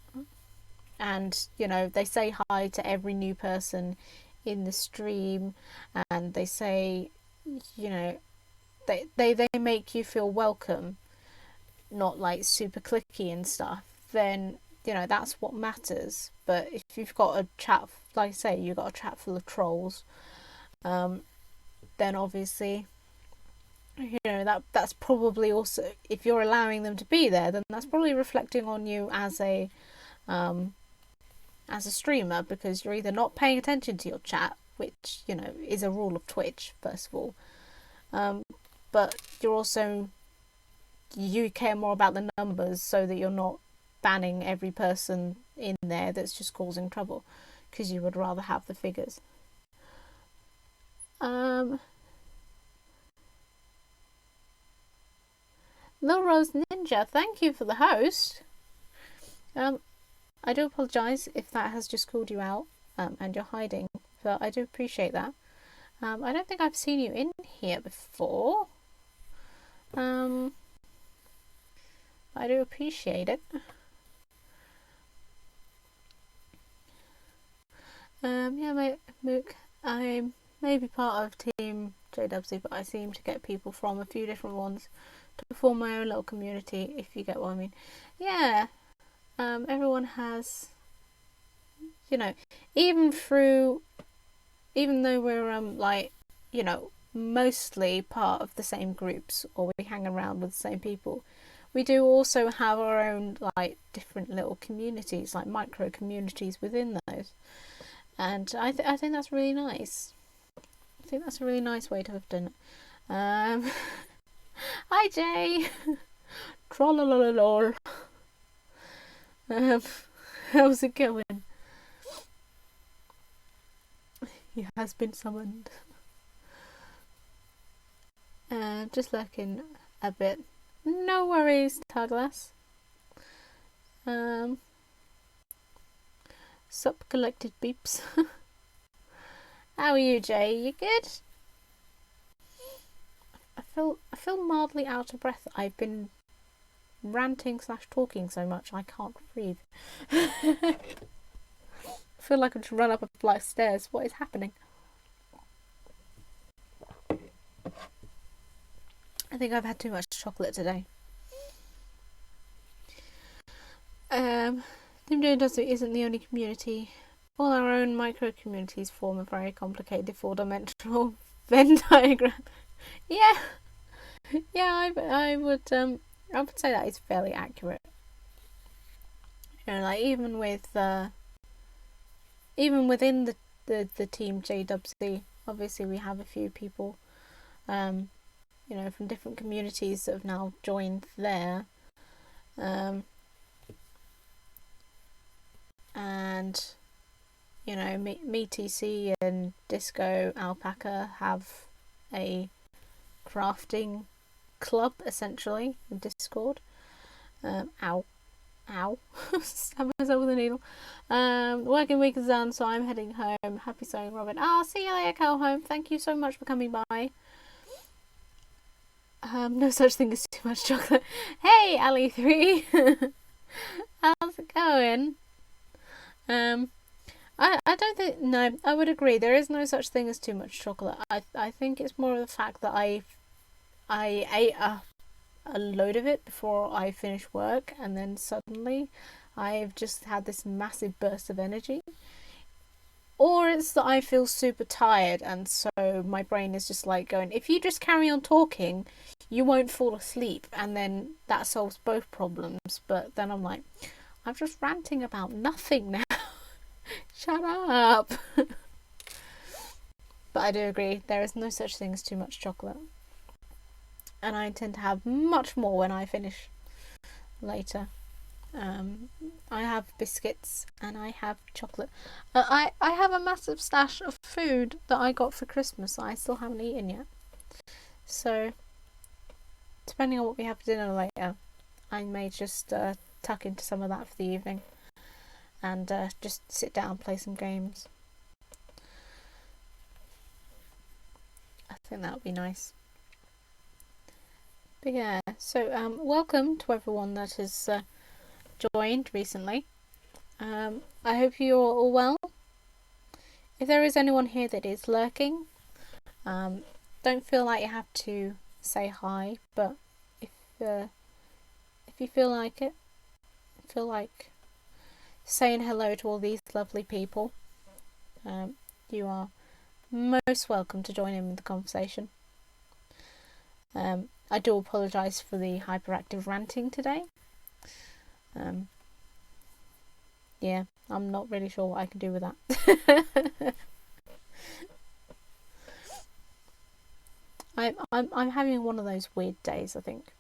and you know, they say hi to every new person in the stream, and they say, you know, they make you feel welcome, not like super clicky and stuff, then you know that's what matters. But if you've got a chat, like I say, you've got a chat full of trolls, then obviously, you know, that's probably also, if you're allowing them to be there, then that's probably reflecting on you as a streamer, because you're either not paying attention to your chat, which, you know, is a rule of Twitch, first of all, but you're also, you care more about the numbers so that you're not banning every person in there that's just causing trouble, because you would rather have the figures. Lil Rose Ninja, thank you for the host. I do apologise if that has just called you out, and you're hiding, but I do appreciate that. I don't think I've seen you in here before. I do appreciate it. Yeah, Mook, I may be part of Team JWC, but I seem to get people from a few different ones to form my own little community, if you get what I mean. Yeah, everyone has, you know, even though we're like, you know, mostly part of the same groups, or we hang around with the same people, we do also have our own like different little communities, like micro communities within those, and I think that's really nice. I think that's a really nice way to have done it. Hi Jay. Trollololol. How's it going? He has been summoned. Just lurking a bit. No worries, Taglass. Sup, collected beeps. How are you, Jay? You good? I feel mildly out of breath. I've been ranting / talking so much I can't breathe. I feel like I just run up a flight of stairs. What is happening? I think I've had too much chocolate today. Team JWC isn't the only community. All our own micro communities form a very complicated 4-dimensional Venn diagram. Yeah, I would say that is fairly accurate. You know, like even within the Team JWC, obviously we have a few people, you know, from different communities that have now joined there, and you know, me TC and Disco Alpaca have a crafting club essentially in Discord. Ow. Stab myself with a needle. The working week is done, so I'm heading home. Happy sewing, Robin. See you later, Cal Home. Thank you so much for coming by. No such thing as too much chocolate. Hey, Ali3. How's it going? I don't think, no, I would agree. There is no such thing as too much chocolate. I think it's more of the fact that I ate a load of it before I finished work, and then suddenly I've just had this massive burst of energy. Or it's that I feel super tired, and so my brain is just like going, if you just carry on talking, you won't fall asleep, and then that solves both problems. But then I'm like, I'm just ranting about nothing now. Shut up. But I do agree, there is no such thing as too much chocolate. And I intend to have much more when I finish later. I have biscuits and I have chocolate. I have a massive stash of food that I got for Christmas that I still haven't eaten yet. So, depending on what we have for dinner later, I may just tuck into some of that for the evening and just sit down and play some games. I think that would be nice. But yeah, so welcome to everyone that has joined recently. I hope you're all well. If there is anyone here that is lurking, don't feel like you have to say hi, but if you feel like it, feel like saying hello to all these lovely people, you are most welcome to join in with the conversation. I do apologise for the hyperactive ranting today. Yeah, I'm not really sure what I can do with that. I'm having one of those weird days, I think.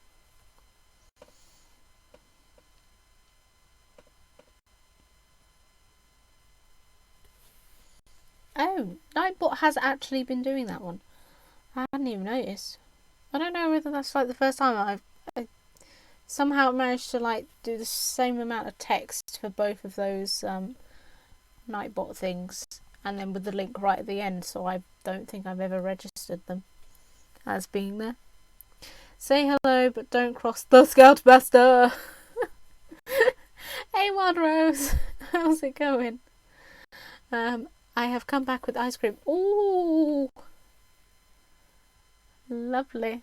Oh, Nightbot has actually been doing that one. I hadn't even noticed. I don't know whether that's like the first time I somehow managed to like do the same amount of text for both of those Nightbot things, and then with the link right at the end, so I don't think I've ever registered them as being there. Say hello, but don't cross the Scoutmaster. Hey, Wild Rose, how's it going? I have come back with ice cream. Ooh, lovely.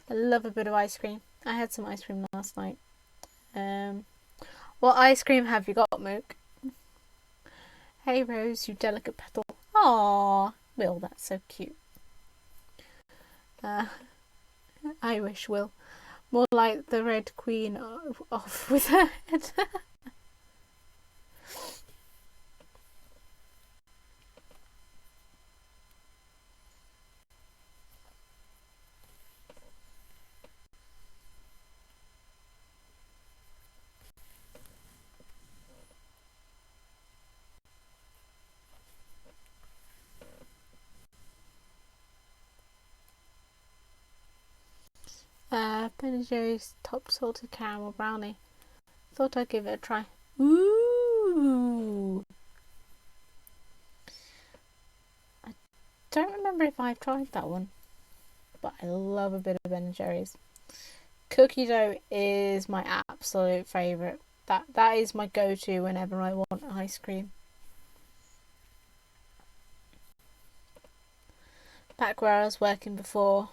I love a bit of ice cream. I had some ice cream last night. What ice cream have you got, Mook? Hey Rose, you delicate petal. Aww, Will, that's so cute. I wish Will. More like the Red Queen off with her head. Ben & Jerry's top salted caramel brownie. Thought I'd give it a try. Ooh! I don't remember if I've tried that one, but I love a bit of Ben & Jerry's. Cookie dough is my absolute favourite. That is my go-to whenever I want ice cream. Back where I was working before,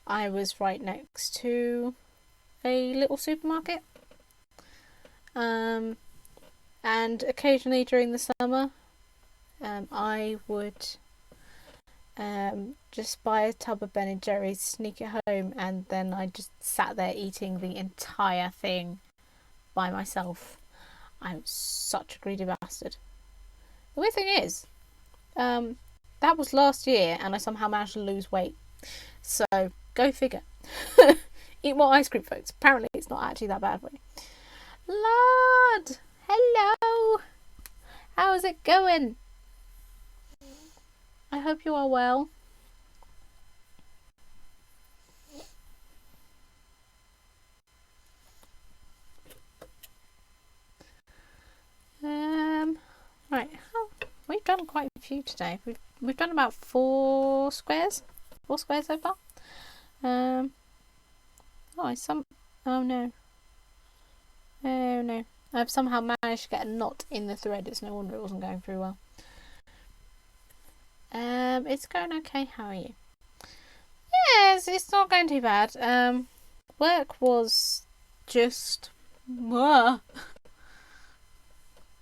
I was right next to a little supermarket. And occasionally during the summer, I would just buy a tub of Ben & Jerry's, sneak it home, and then I just sat there eating the entire thing by myself. I was such a greedy bastard. The weird thing is, that was last year and I somehow managed to lose weight. So, go figure. Eat more ice cream, folks. Apparently it's not actually that bad for you. Lord! Hello! How is it going? I hope you are well. Right. Oh, we've done quite a few today. We've done about 4 squares. 4 squares so far. Oh, Oh no. Oh no. I've somehow managed to get a knot in the thread. It's no wonder it wasn't going through well. It's going okay. How are you? Yes, it's not going too bad. Work was just... it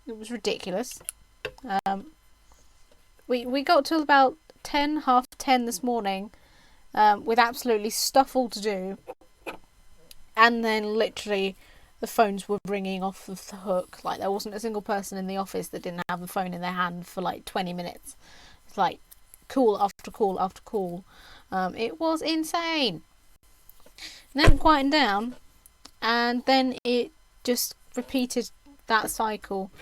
was ridiculous. We got till about 10, half 10 this morning, with absolutely stuff all to do. And then literally the phones were ringing off of the hook. Like, there wasn't a single person in the office that didn't have the phone in their hand for like 20 minutes. It's like call after call after call. It was insane. And then it quietened down, and then it just repeated that cycle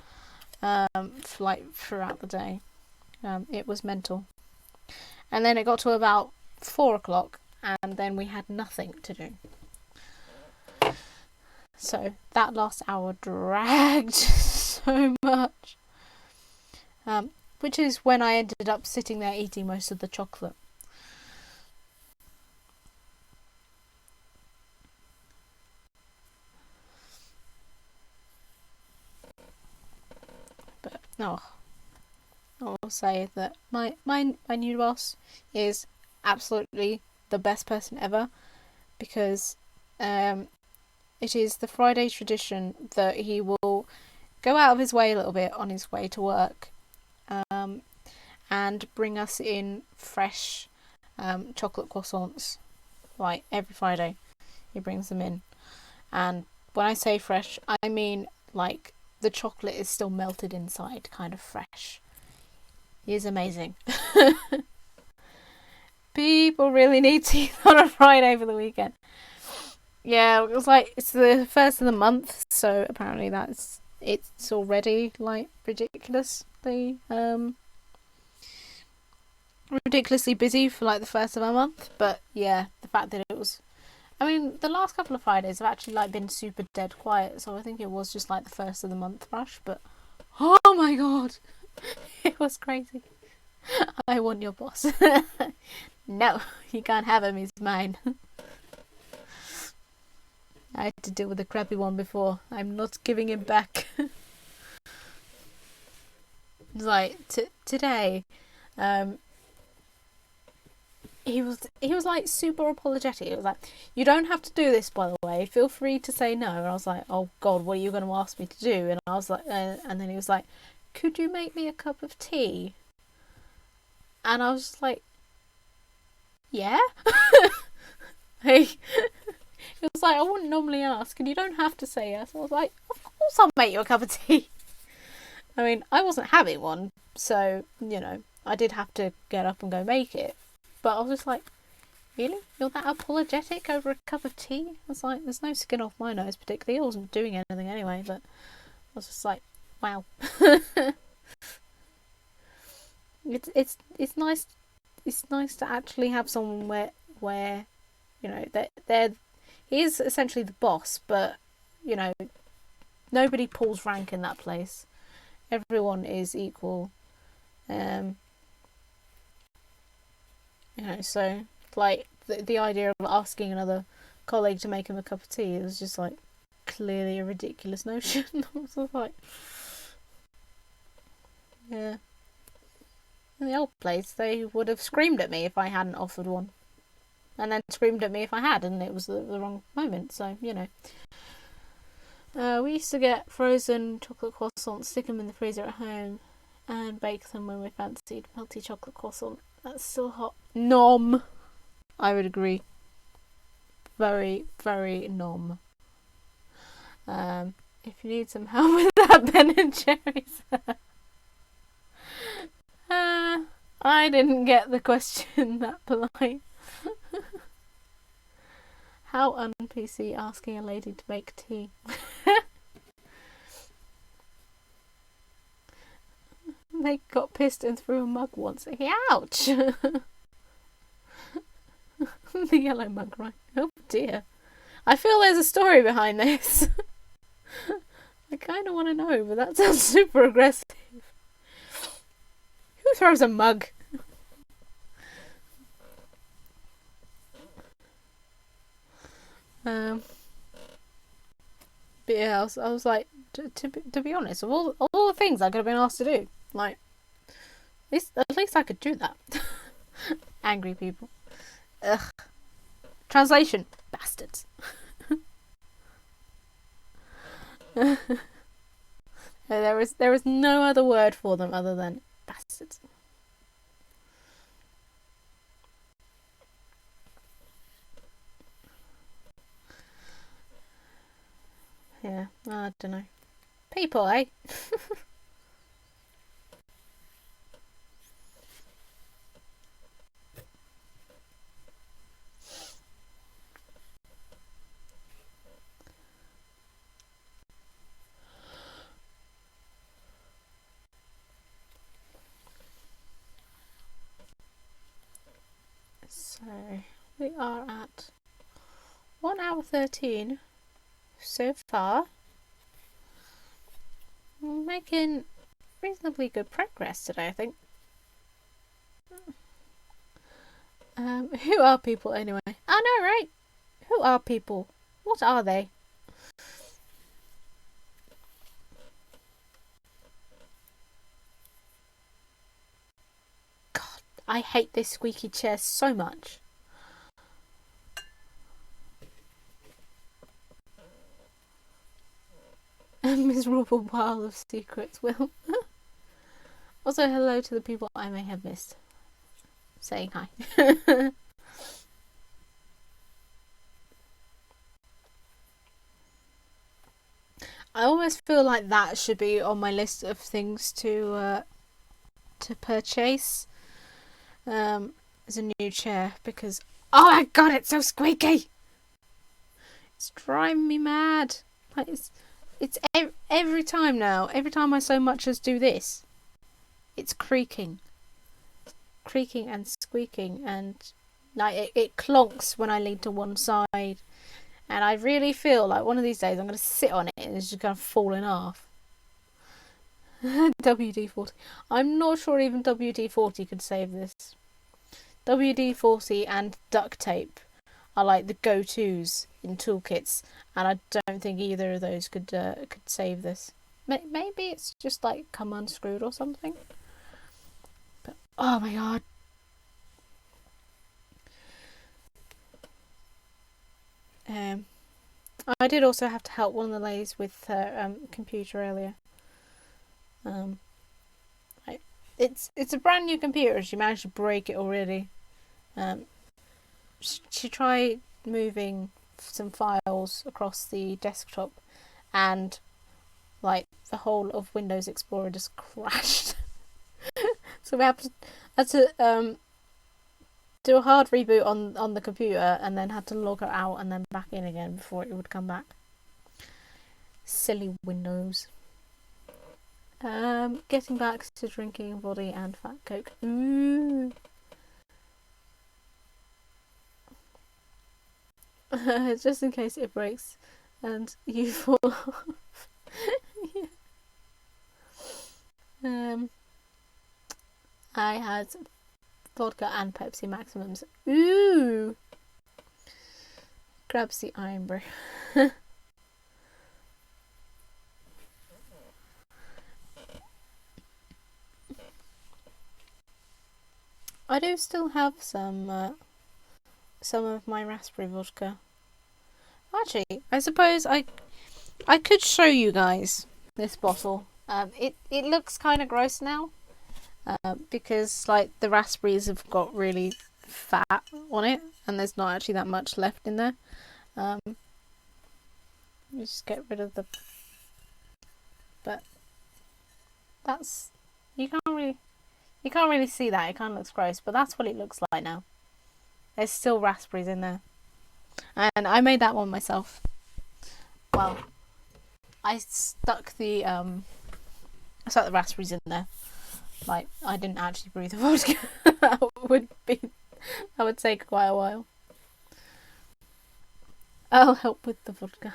throughout the day. It was mental. And then it got to about 4 o'clock, and then we had nothing to do. So that last hour dragged so much. Which is when I ended up sitting there eating most of the chocolate. But no, I will say that my new boss is absolutely the best person ever, because it is the Friday tradition that he will go out of his way a little bit on his way to work, and bring us in fresh chocolate croissants. Like, every Friday he brings them in, and when I say fresh, I mean like the chocolate is still melted inside, kind of fresh. He is amazing. People really need to eat on a Friday for the weekend. Yeah, it was like, it's the first of the month, so apparently it's already like ridiculously busy for like the first of a month. But yeah, the fact that it was, I mean, the last couple of Fridays have actually like been super dead quiet, so I think it was just like the first of the month rush. But oh my god, it was crazy. I want your boss. No, you can't have him, he's mine. I had to deal with a crappy one before. I'm not giving him back. It's like today, he was like super apologetic. It was like, you don't have to do this, by the way. Feel free to say no. And I was like, oh god, what are you going to ask me to do? And I was like, and then he was like, could you make me a cup of tea? And I was like, yeah. It was like, I wouldn't normally ask, and you don't have to say yes. I was like, of course I'll make you a cup of tea. I mean, I wasn't having one, so, you know, I did have to get up and go make it. But I was just like, really? You're that apologetic over a cup of tea? I was like, there's no skin off my nose particularly. I wasn't doing anything anyway, but I was just like, wow. It's nice. It's nice to actually have someone where you know they're he is essentially the boss, but you know, nobody pulls rank in that place. Everyone is equal. You know, so like the idea of asking another colleague to make him a cup of tea was just like clearly a ridiculous notion. I was like, yeah. In the old place, they would have screamed at me if I hadn't offered one, and then screamed at me if I had, and it was the wrong moment. So, you know. We used to get frozen chocolate croissants, stick them in the freezer at home, and bake them when we fancied melty chocolate croissant. That's still hot. Nom! I would agree. Very, very nom. If you need some help with that, Ben and Jerry's. I didn't get the question that polite. How un-PC asking a lady to make tea. They got pissed and threw a mug once. Ouch! The yellow mug, right? Oh dear. I feel there's a story behind this. I kind of want to know, but that sounds super aggressive. Who throws a mug? But yeah, I was like, to be honest, of all the things I could have been asked to do, like, at least I could do that. Angry people. Ugh. Translation: bastards. There is no other word for them other than bastards. Yeah, I don't know. People, eh? So we are at 1 hour 13 so far. We're making reasonably good progress today, I think. Who are people anyway? I know, right? Who are people? What are they? God, I hate this squeaky chair so much. A miserable pile of secrets, Will. Also, hello to the people I may have missed. Saying hi. I almost feel like that should be on my list of things to purchase as a new chair, because oh my god, it's so squeaky. It's driving me mad. Like it's every time now. Every time I so much as do this, it's creaking and squeaking, and like it clonks when I lean to one side. And I really feel like one of these days I'm going to sit on it and it's just going to fall in half. WD-40. I'm not sure even WD-40 could save this. WD-40 and duct tape are like the go-tos in toolkits, and I don't think either of those could save this. Maybe it's just like come unscrewed or something. But oh my god. I did also have to help one of the ladies with her computer earlier. It's a brand new computer. She managed to break it already. She tried moving some files across the desktop, and like the whole of Windows Explorer just crashed. So we had to do a hard reboot on the computer, and then had to log her out and then back in again before it would come back. Silly Windows. Getting back to drinking body and fat coke. Ooh. Just in case it breaks and you fall off. I had vodka and Pepsi Maximums. Ooh. Grabs the iron brew. I do still have some of my raspberry vodka. Actually, I suppose I could show you guys this bottle. It looks kind of gross now, because like the raspberries have got really fat on it, and there's not actually that much left in there. Just get rid of the. But that's you can't really see that. It kind of looks gross, but that's what it looks like now. There's still raspberries in there, and I made that one myself. Well, I stuck the raspberries in there. Like, I didn't actually brew the vodka. that would take quite a while. I'll help with the vodka.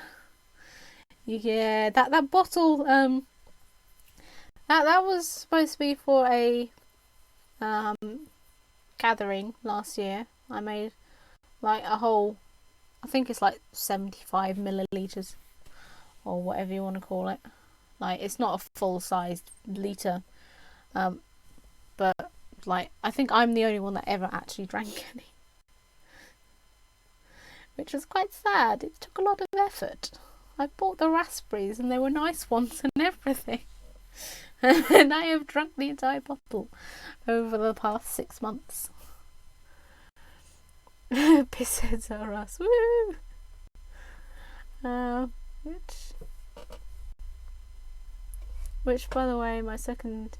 Yeah, that bottle that was supposed to be for a gathering last year. I made like a whole, I think it's like 75 milliliters or whatever you want to call it. Like, it's not a full-sized litre. But, like, I think I'm the only one that ever actually drank any. Which was quite sad. It took a lot of effort. I bought the raspberries and they were nice ones and everything. And I have drunk the entire bottle over the past 6 months. Pissheads are us. Woo! Which, by the way, my second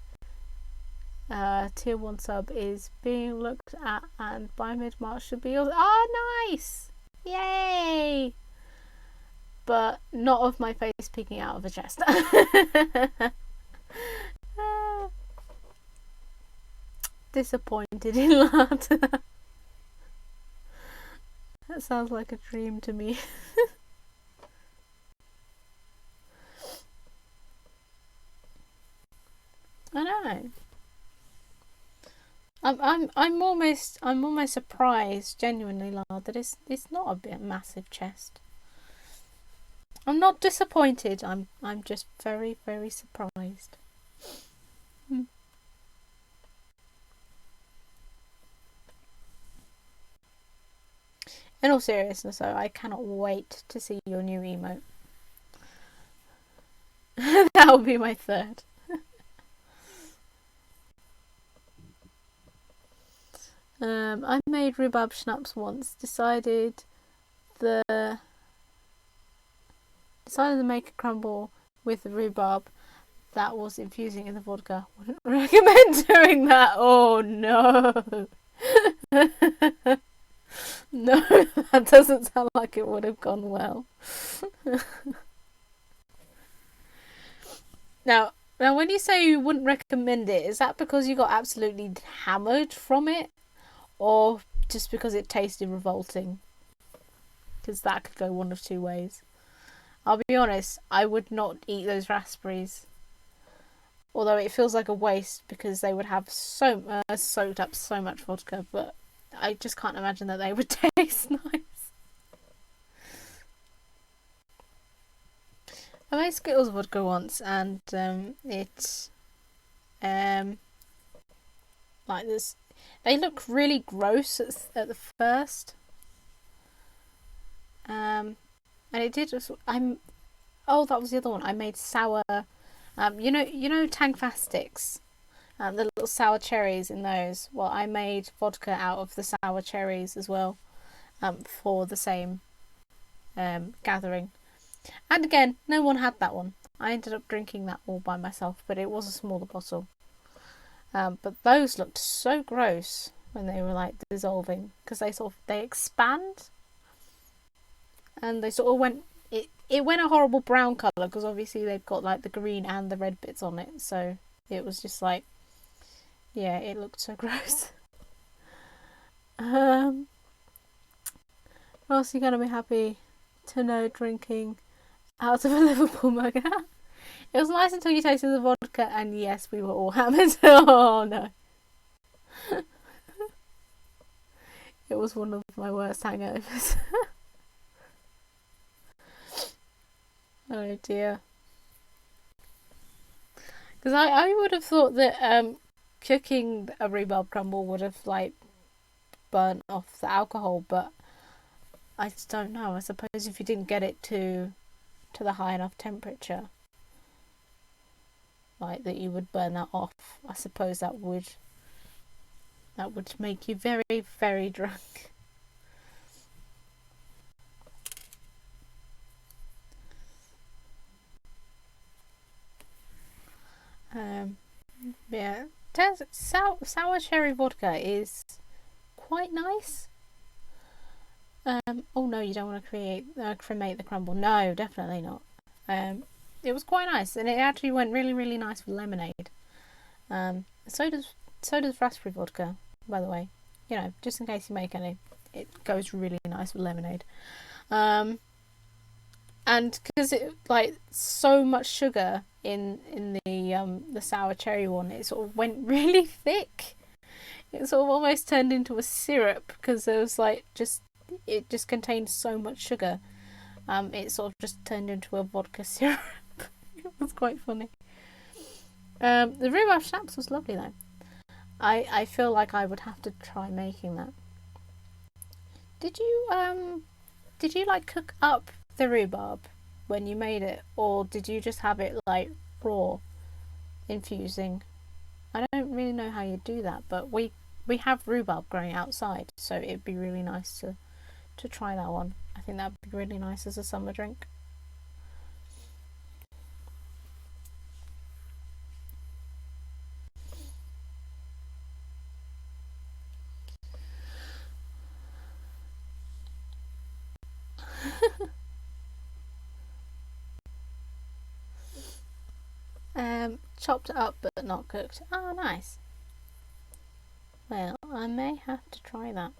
tier 1 sub is being looked at, and by mid-March should be... Oh, nice! Yay! But not of my face peeking out of a chest. Disappointed in that. That sounds like a dream to me. I know. I'm almost surprised, genuinely, Lard, that it's not a bit massive chest. I'm not disappointed. I'm just very, very surprised. In all seriousness, though, I cannot wait to see your new emote. That'll be my third. I made rhubarb schnapps once. Decided to make a crumble with the rhubarb that was infusing in the vodka. Wouldn't recommend doing that. Oh no. No, that doesn't sound like it would have gone well. Now, when you say you wouldn't recommend it, is that because you got absolutely hammered from it? Or just because it tasted revolting? Because that could go one of two ways. I'll be honest, I would not eat those raspberries. Although it feels like a waste because they would have soaked up so much vodka, but I just can't imagine that they would taste nice. I made Skittles vodka once, and it's like this. They look really gross at the first, and it did. Oh, that was the other one. I made sour. You know Tangfastics, the little sour cherries in those. Well, I made vodka out of the sour cherries as well, for the same gathering. And again, no one had that one. I ended up drinking that all by myself, but it was a smaller bottle. But those looked so gross when they were like dissolving, because they expand, and they sort of went. It went a horrible brown colour because obviously they've got like the green and the red bits on it, so it was just like, yeah, it looked so gross. What else are you gonna be happy to know drinking out of a Liverpool mug? It was nice until you tasted the vodka, and yes, we were all hammered. Oh no. It was one of my worst hangovers. Oh dear. Because I would have thought that cooking a rhubarb crumble would have like burnt off the alcohol, but I just don't know. I suppose if you didn't get it to the high enough temperature, like that, you would burn that off. I suppose that would make you very, very drunk. Yeah, sour cherry vodka is quite nice. Oh no, you don't want to cremate the crumble. No, definitely not. It was quite nice, and it actually went really, really nice with lemonade. So does raspberry vodka, by the way. You know, just in case you make any, it goes really nice with lemonade. And because it like so much sugar in the sour cherry one, it sort of went really thick. It sort of almost turned into a syrup because there was like it just contained so much sugar. it sort of just turned into a vodka syrup. It was quite funny. The rhubarb schnapps was lovely though. I feel like I would have to try making that. Did you like cook up the rhubarb when you made it, or did you just have it like raw, infusing? I don't really know how you do that, but we have rhubarb growing outside, so it'd be really nice to try that one. I think that'd be really nice as a summer drink. Chopped up but not cooked. Oh, nice. Well, I may have to try that.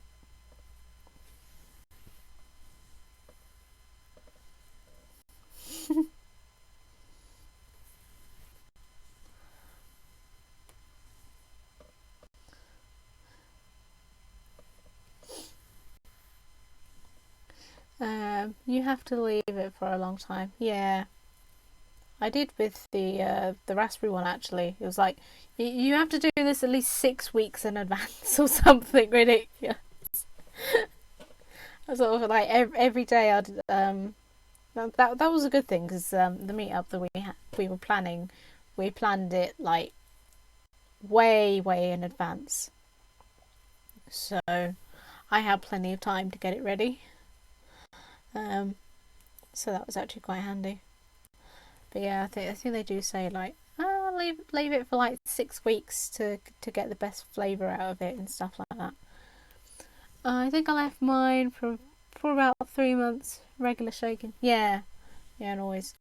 You have to leave it for a long time. Yeah, I did with the raspberry one actually. It was like you have to do this at least 6 weeks in advance or something ridiculous. I sort of like every day I'd that was a good thing because the meetup that we were planning, we planned it like way in advance, so I had plenty of time to get it ready. So that was actually quite handy. But yeah, I think they do say like leave it for like 6 weeks to get the best flavour out of it and stuff like that. I think I left mine for about 3 months, regular shaking. Yeah, and always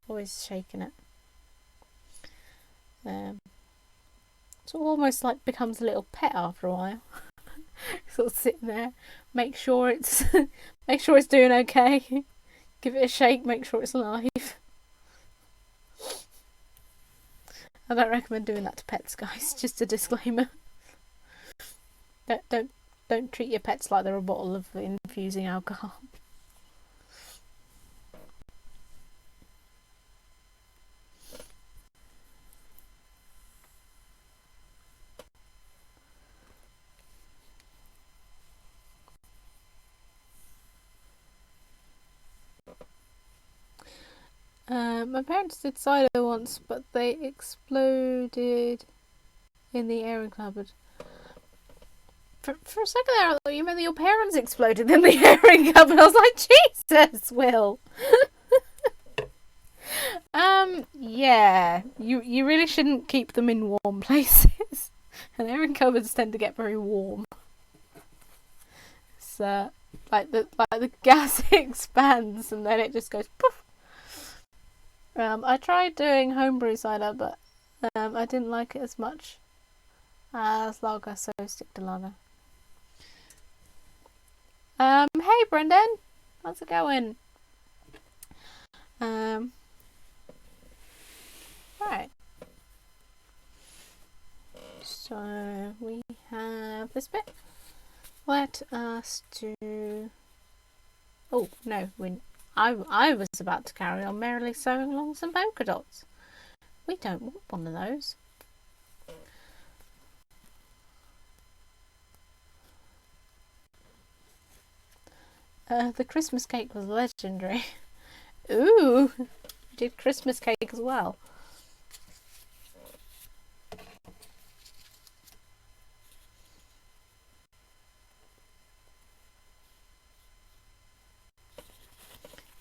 shaking it. So it almost like becomes a little pet after a while. Sort of sitting there, make sure it's doing okay. Give it a shake, make sure it's alive. I don't recommend doing that to pets, guys. Just a disclaimer. Don't treat your pets like they're a bottle of infusing alcohol. My parents did cider once, but they exploded in the airing cupboard. For a second there, I thought you meant that your parents exploded in the airing cupboard. I was like, Jesus, Will. Yeah, you really shouldn't keep them in warm places, and airing cupboards tend to get very warm. So, like the gas expands and then it just goes poof. I tried doing homebrew cider, but I didn't like it as much as lager, so stick to lager. Hey Brendan, how's it going? Right. So we have this bit. Let us do. Oh no, I was about to carry on merrily sewing along some polka dots. We don't want one of those. The Christmas cake was legendary. Ooh, you did Christmas cake as well.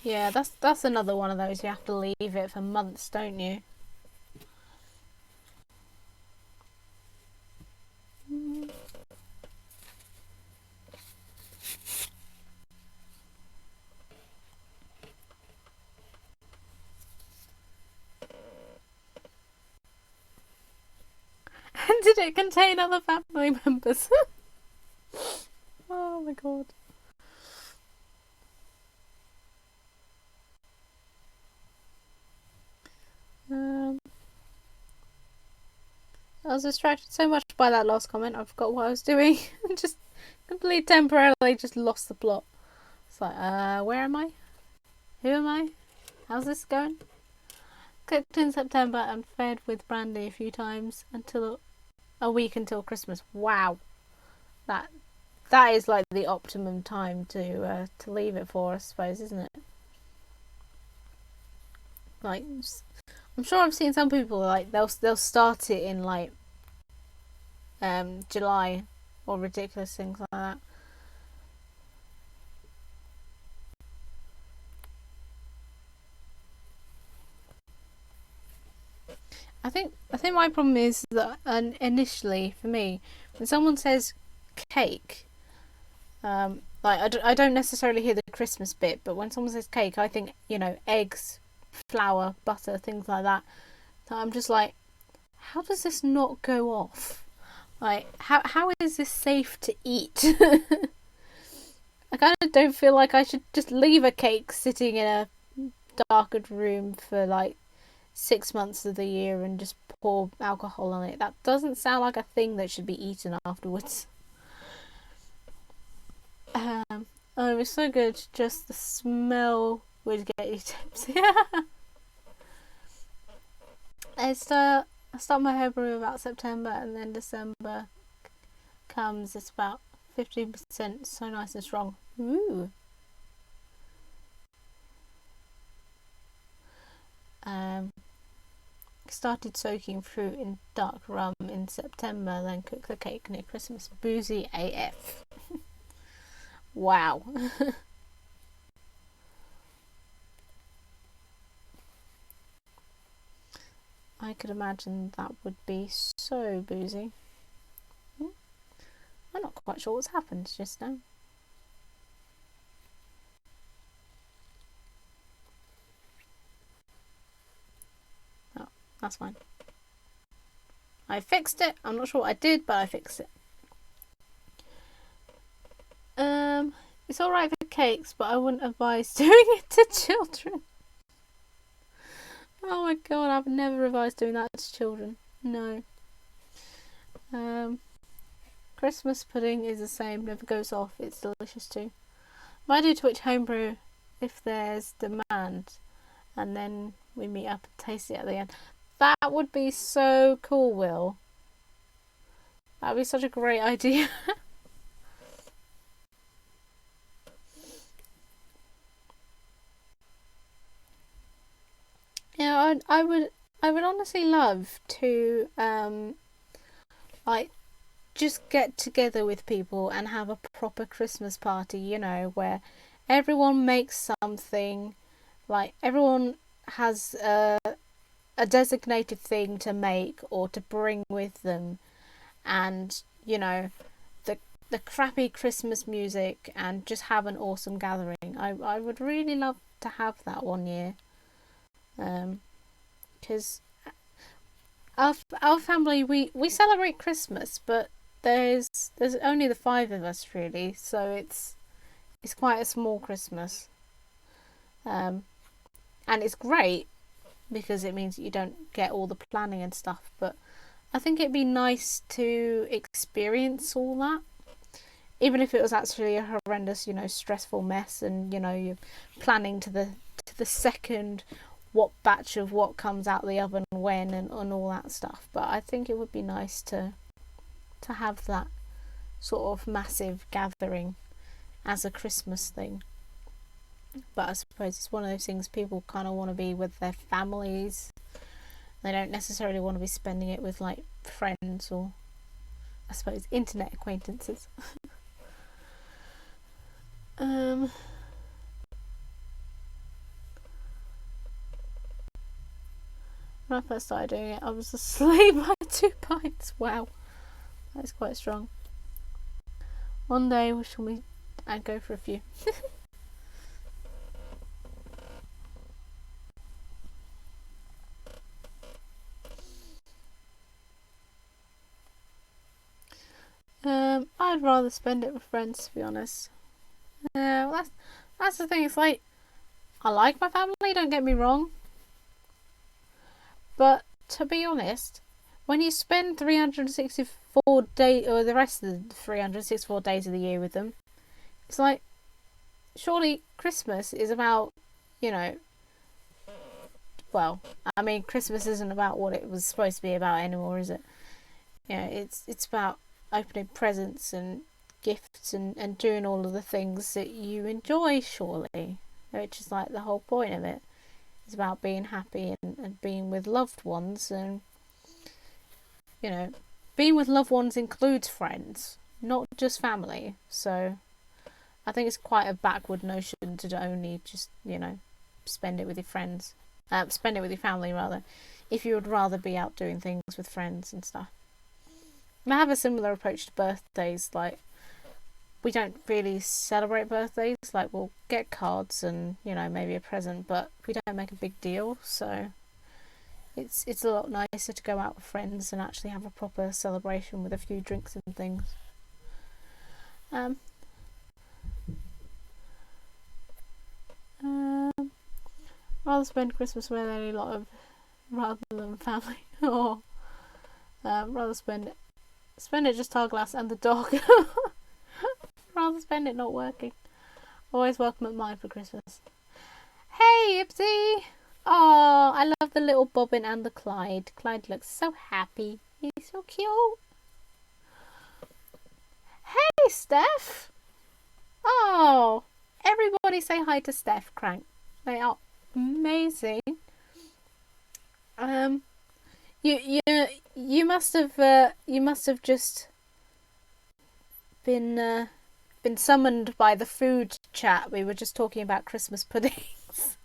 Yeah, that's another one of those you have to leave it for months, don't you? And did it contain other family members? Oh my god. I was distracted so much by that last comment, I forgot what I was doing. Just completely temporarily just lost the plot. It's like, where am I? Who am I? How's this going? Cooked in September and fed with brandy a few times until a week until Christmas. Wow, that is like the optimum time to leave it for, I suppose, isn't it? Like, I'm sure I've seen some people like they'll start it in like July or ridiculous things like that. I think my problem is that initially for me, when someone says cake, like I don't necessarily hear the Christmas bit, but when someone says cake, I think, you know, eggs, flour, butter, things like that. So I'm just like, how does this not go off? Like, how is this safe to eat? I kind of don't feel like I should just leave a cake sitting in a darkened room for like 6 months of the year and just pour alcohol on it. That doesn't sound like a thing that should be eaten afterwards. Oh, it was so good. Just the smell would get you tipsy. I start my homebrew about September, and then December comes. It's about 15%. So nice and strong. Ooh. Started soaking fruit in dark rum in September, then cooked the cake near Christmas. Boozy AF. Wow. I could imagine that would be so boozy. I'm not quite sure what's happened just now. Oh, that's fine. I fixed it. I'm not sure what I did, but I fixed it. It's alright for cakes, but I wouldn't advise doing it to children. Oh my god, I've never advised doing that to children. No. Christmas pudding is the same, never goes off. It's delicious too. I do Twitch homebrew if there's demand, and then we meet up and taste it at the end. That would be so cool, Will. That would be such a great idea. Yeah, I would honestly love to like just get together with people and have a proper Christmas party, you know, where everyone makes something, like everyone has a designated thing to make or to bring with them, and you know, the crappy Christmas music, and just have an awesome gathering. I would really love to have that one year. Because our family, we celebrate Christmas, but there's only the 5 of us really, so it's quite a small Christmas, and it's great because it means that you don't get all the planning and stuff. But I think it'd be nice to experience all that, even if it was actually a horrendous, you know, stressful mess, and you know, you're planning to the second what batch of what comes out the oven when, and all that stuff. But I think it would be nice to have that sort of massive gathering as a Christmas thing. But I suppose it's one of those things, people kind of want to be with their families. They don't necessarily want to be spending it with like friends or, I suppose, internet acquaintances. When I first started doing it, I was asleep by 2 pints. Wow, that is quite strong. One day we shall meet and go for a few. I'd rather spend it with friends, to be honest. Well, that's the thing. It's like, I like my family, don't get me wrong, but to be honest, when you spend 364 days, or the rest of the 364 days of the year with them, it's like, surely Christmas is about you know, well, I mean, Christmas isn't about what it was supposed to be about anymore, is it? You know, it's about opening presents and gifts and doing all of the things that you enjoy, surely, which is like the whole point of it. It's about being happy and being with loved ones, and you know, being with loved ones includes friends, not just family. So I think it's quite a backward notion to only just, you know, spend it with your friends, spend it with your family rather, if you would rather be out doing things with friends and stuff. I have a similar approach to birthdays. Like, we don't really celebrate birthdays. Like, we'll get cards and, you know, maybe a present, but we don't make a big deal. So it's a lot nicer to go out with friends and actually have a proper celebration with a few drinks and things. Rather spend Christmas with any lot of rather than family, or rather spend it just our glass and the dog. Rather spend it not working. Always welcome at mine for Christmas. Hey, Ipsy! Oh, I love the little Bobbin and the Clyde. Clyde looks so happy. He's so cute. Hey, Steph! Oh, everybody say hi to Steph, Crank. They are amazing. You must have just been summoned by the food chat. We were just talking about Christmas puddings.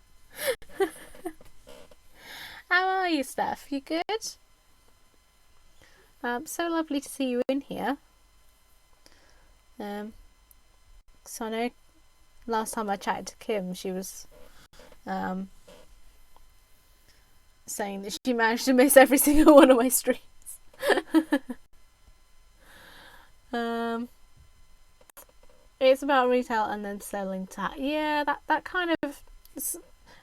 How are you, Steph? You good? So lovely to see you in here. So I know last time I chatted to Kim, she was saying that she managed to miss every single one of my streams. It's about retail and then selling tat. Yeah, that kind of.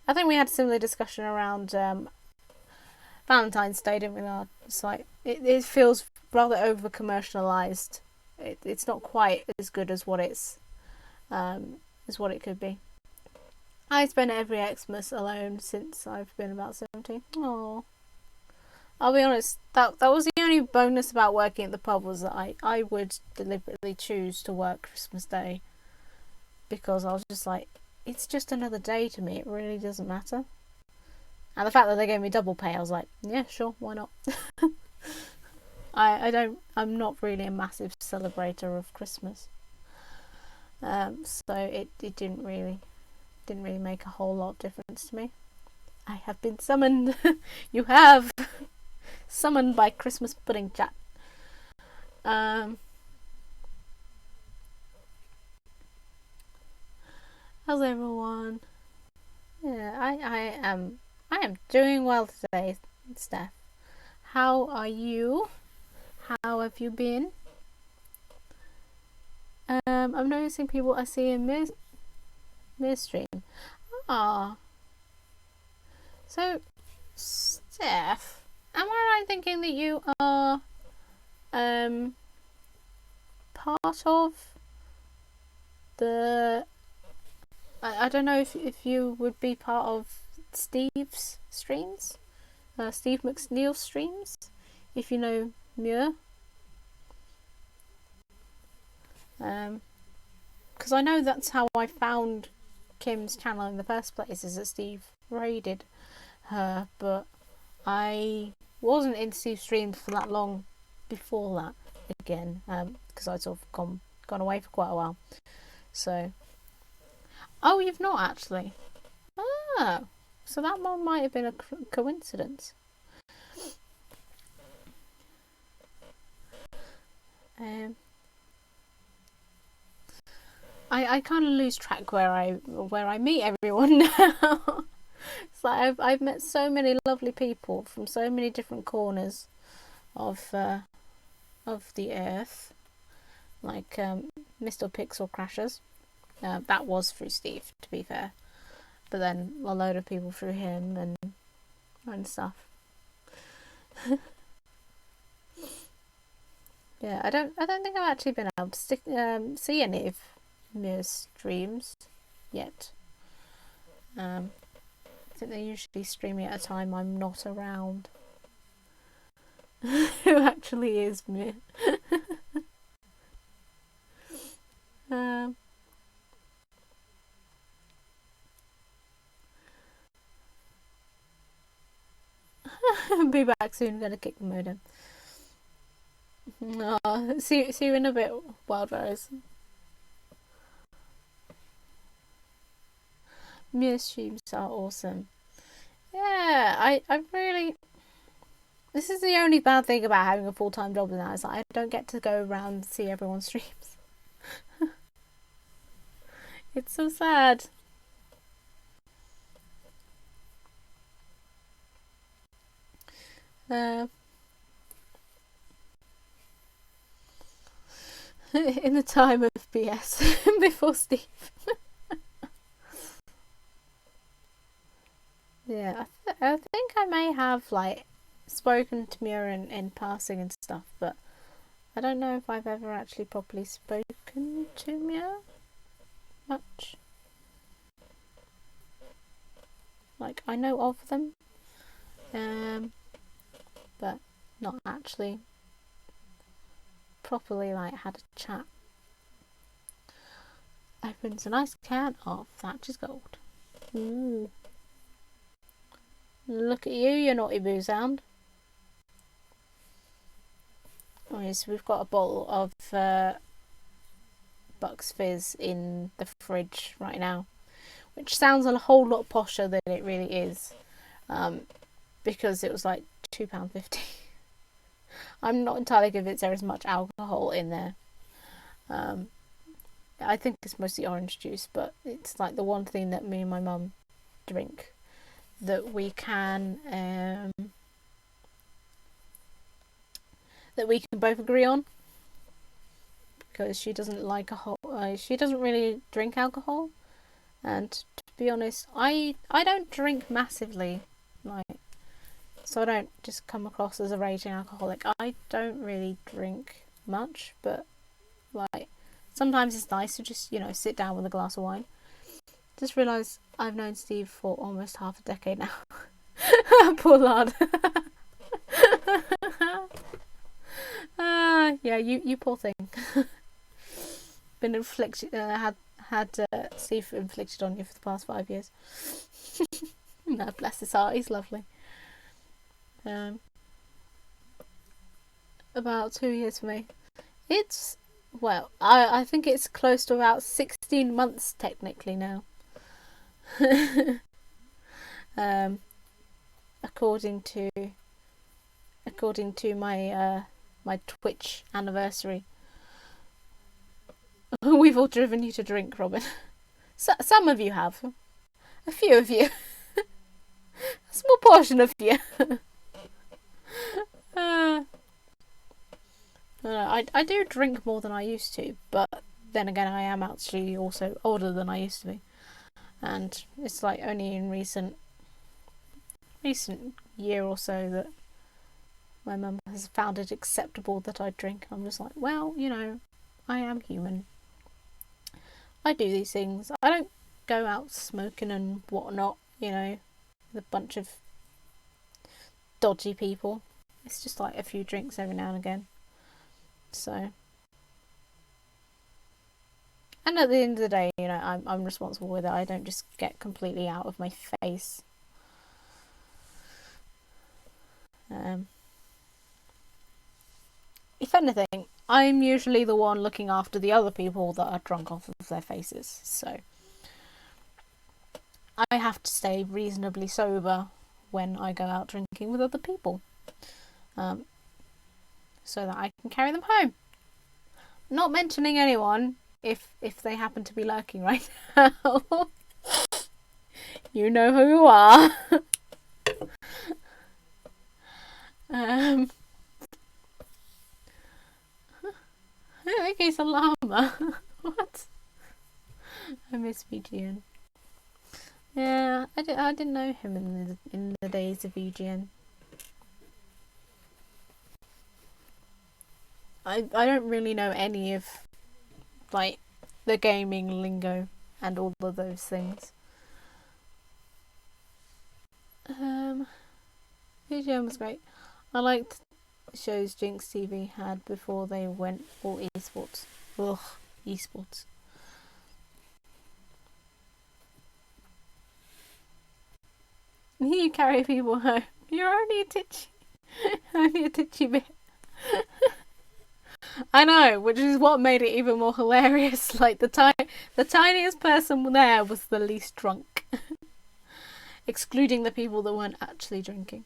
I think we had a similar discussion around Valentine's Day, didn't we? It's like it feels rather over commercialized. It's not quite as good as what it could be. I spend every Xmas alone since I've been about 17. Oh, I'll be honest. That was the only bonus about working at the pub, was that I would deliberately choose to work Christmas Day, because I was just like, it's just another day to me. It really doesn't matter. And the fact that they gave me double pay, I was like, yeah, sure, why not? I'm not really a massive celebrator of Christmas. So it didn't really make a whole lot of difference to me. I have been summoned. You have summoned by Christmas pudding chat. How's everyone? Yeah, I am doing well today, Steph. How are you? How have you been? I'm noticing people I see in Midstream. Ah. So, Steph, am I right thinking that you are part of the... I don't know if you would be part of Steve's streams? Steve McNeil's streams? If you know Muir? Because I know that's how I found Kim's channel in the first place, is that Steve raided her, but I wasn't in Steve's streams for that long before that again, because I'd sort of gone away for quite a while. So, oh, you've not actually? Oh, so that one might have been a coincidence. I kind of lose track where I meet everyone now. It's like I've met so many lovely people from so many different corners of the earth, like Mr. Pixel Crashers. That was through Steve, to be fair, but then a load of people through him and stuff. Yeah, I don't think I've actually been able to see any of Mir's streams yet. I think they usually stream it at a time I'm not around. Who actually is me? um, be back soon. Gonna kick the modem. Oh, see you in a bit, Wild Rose. Mia streams are awesome. Yeah, I really. This is the only bad thing about having a full-time job now, is that I don't get to go around and see everyone's streams. It's so sad. In the time of BS before Steve. Yeah, I think I may have like spoken to Mia in passing and stuff, but I don't know if I've ever actually properly spoken to Mia much. Like, I know of them, but not actually properly like had a chat. Opens a nice can of Thatcher's Gold. Ooh. Look at you naughty boo sound. Oh, yes, we've got a bottle of Bucks Fizz in the fridge right now, which sounds a whole lot posher than it really is, because it was like £2.50. I'm not entirely convinced there is much alcohol in there. I think it's mostly orange juice, but it's like the one thing that me and my mum drink that we can both agree on, because she doesn't like she doesn't really drink alcohol, and to be honest, I don't drink massively, like, so I don't just come across as a raging alcoholic. I don't really drink much, but like sometimes it's nice to just, sit down with a glass of wine. Just realised I've known Steve for almost half a decade now. Poor lad. Yeah, you poor thing. Been inflicted, had Steve inflicted on you for the past 5 years. No, bless his heart, he's lovely. About 2 years for me. It's, well, I think it's close to about 16 months technically now. According to my my Twitch anniversary. We've all driven you to drink, Robin. Some of you have. A few of you. A small portion of you. I do drink more than I used to, but then again I am actually also older than I used to be. And it's like only in recent year or so that my mum has found it acceptable that I drink. I'm just like, well, I am human. I do these things. I don't go out smoking and whatnot, with a bunch of dodgy people. It's just like a few drinks every now and again. So, and at the end of the day, I'm responsible with it. I don't just get completely out of my face. If anything, I'm usually the one looking after the other people that are drunk off of their faces, so I have to stay reasonably sober when I go out drinking with other people, so that I can carry them home. Not mentioning anyone if they happen to be lurking right now. You know who you are. I think he's a llama. What? I miss VGN. Yeah, I didn't know him in the days of VGN. I don't really know any of like the gaming lingo and all of those things. VGM was great. I liked shows Jinx TV had before they went all esports. Ugh, esports. You carry people home. You're only a titchy, only a titchy bit. I know, which is what made it even more hilarious. Like the tiniest person there was the least drunk, excluding the people that weren't actually drinking.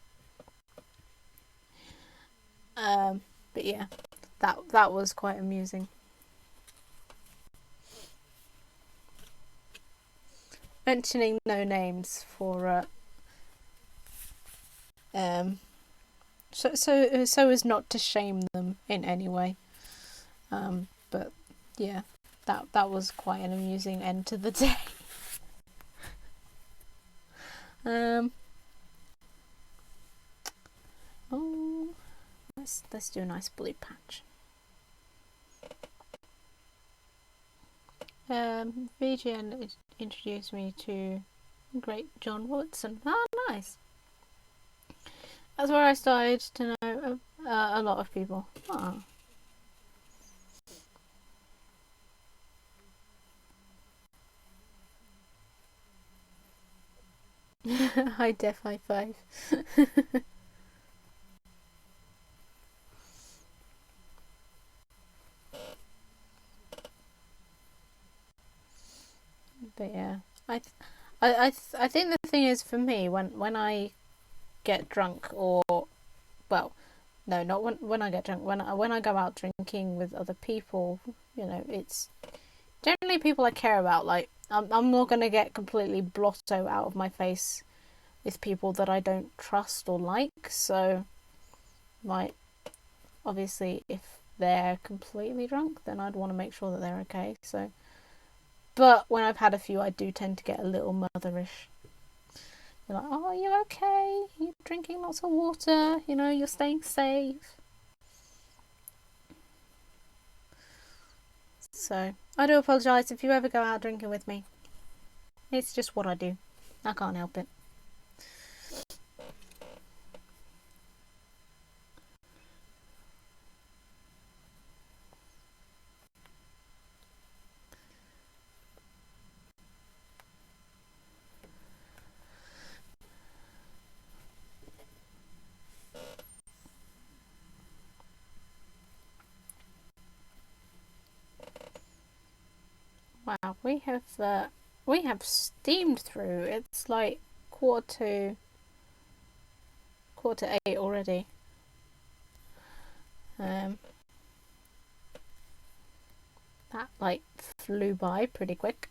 But yeah, that was quite amusing. Mentioning no names for so as not to shame them in any way. But yeah, that was quite an amusing end to the day. Oh, let's do a nice blue patch. VGN introduced me to great John Watson. Ah, nice. That's where I started to know a lot of people. Oh. High def high five. But yeah, I think the thing is for me when I get drunk, or well, no, not when I get drunk. When I go out drinking with other people, you know, it's generally people I care about. Like I'm not gonna get completely blotto out of my face with people that I don't trust or like. So, like, obviously, if they're completely drunk, then I'd want to make sure that they're okay. So, but when I've had a few, I do tend to get a little motherish. You're like, oh, are you okay? You're drinking lots of water. You know, you're staying safe. So, I do apologise if you ever go out drinking with me. It's just what I do. I can't help it. Wow, we have steamed through. It's like quarter to 8 already. That like flew by pretty quick.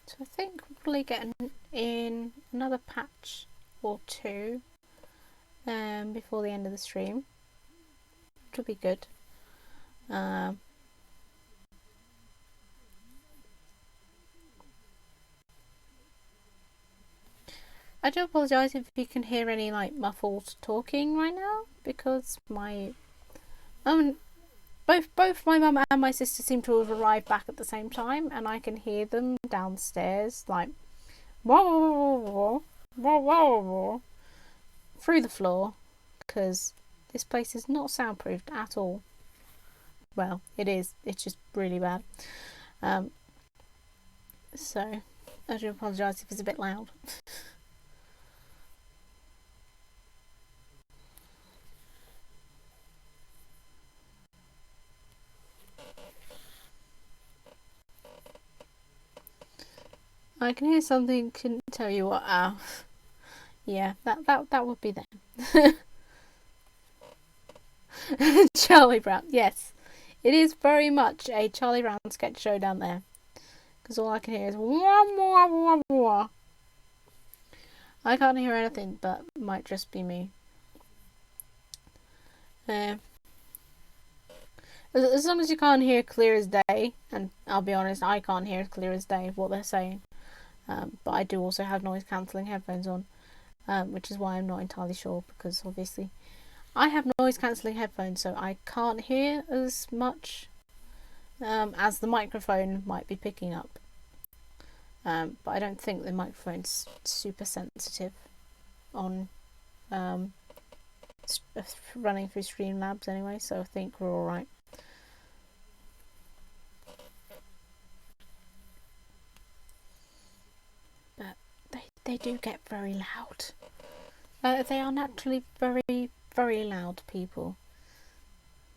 So I think we'll probably get in another patch or two before the end of the stream, which will be good. I do apologise if you can hear any like muffled talking right now, because my both my mum and my sister seem to have arrived back at the same time, and I can hear them downstairs like whoa, whoa, whoa, through the floor, because this place is not soundproofed at all. Well, it is. It's just really bad. So I do apologise if it's a bit loud. I can hear something, couldn't tell you what. Yeah, that would be them. Charlie Brown. Yes, it is very much a Charlie Brown sketch show down there. Because all I can hear is wah wah wah wah. I can't hear anything, but it might just be me. Uh, as long as you can't hear clear as day, and I'll be honest, I can't hear clear as day what they're saying. But I do also have noise cancelling headphones on, which is why I'm not entirely sure, because obviously I have noise cancelling headphones, so I can't hear as much as the microphone might be picking up. But I don't think the microphone's super sensitive on running through Streamlabs anyway, so I think we're alright. But they do get very loud. They are naturally very, very loud people.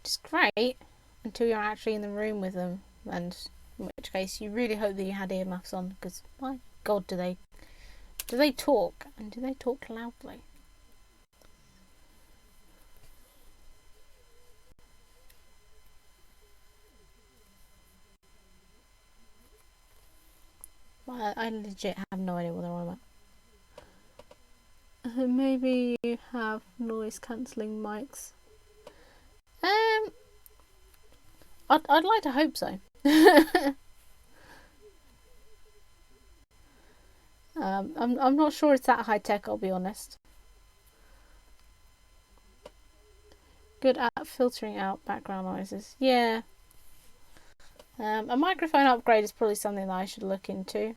Which is great until you're actually in the room with them, and in which case you really hope that you had earmuffs on, because my god, do they talk, and do they talk loudly? I legit have no idea what they're on about. Maybe you have noise cancelling mics. I'd like to hope so. I'm not sure it's that high tech, I'll be honest. Good at filtering out background noises. Yeah. A microphone upgrade is probably something that I should look into,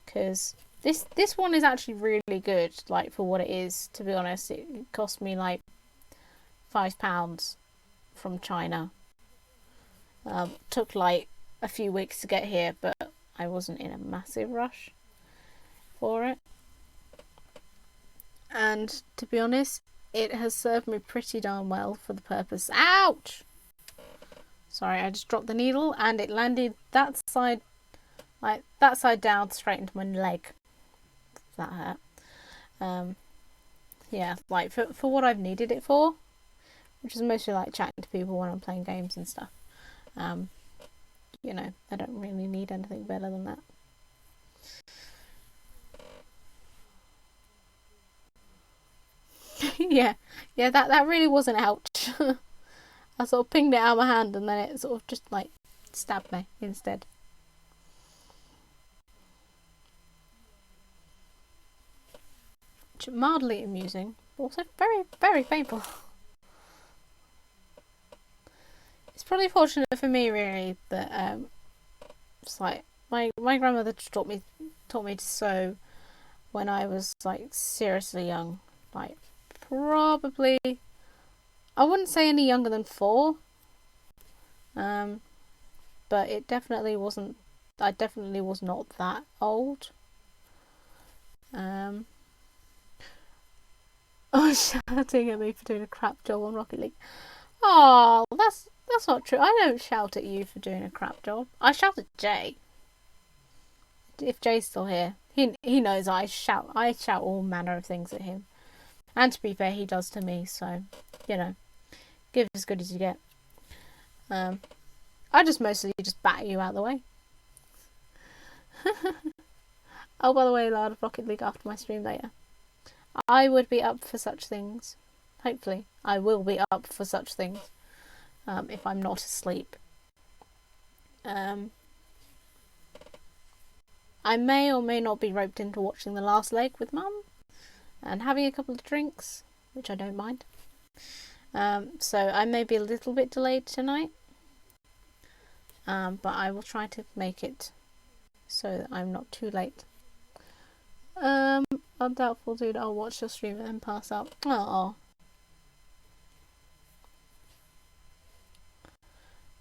because this one is actually really good, like, for what it is. To be honest, it cost me like £5 from China. Took like a few weeks to get here, but I wasn't in a massive rush for it. And to be honest, it has served me pretty darn well for the purpose. Ouch! Sorry, I just dropped the needle and it landed that side down straight into my leg. That hurt. Yeah, like for what I've needed it for, which is mostly like chatting to people when I'm playing games and stuff. You know, I don't really need anything better than that. yeah, that really was an ouch. I sort of pinged it out of my hand and then it sort of just like stabbed me instead. Which is mildly amusing, but also very, very painful. It's probably fortunate for me, really, that it's like my grandmother taught me to sew when I was like seriously young, like probably I wouldn't say any younger than 4, but it definitely wasn't. I definitely was not that old. Oh, shouting at me for doing a crap job on Rocket League. Oh, that's not true. I don't shout at you for doing a crap job. I shout at Jay. If Jay's still here, he knows I shout all manner of things at him. And to be fair, he does to me. So, you know, give as good as you get. I just mostly just bat you out of the way. Oh, by the way, Lord of Rocket League after my stream later. I would be up for such things. Hopefully, I will be up for such things. If I'm not asleep. I may or may not be roped into watching The Last Leg with Mum and having a couple of drinks, which I don't mind. So I may be a little bit delayed tonight, but I will try to make it so that I'm not too late. Undoubtful dude, I'll watch your stream and then pass out. Oh.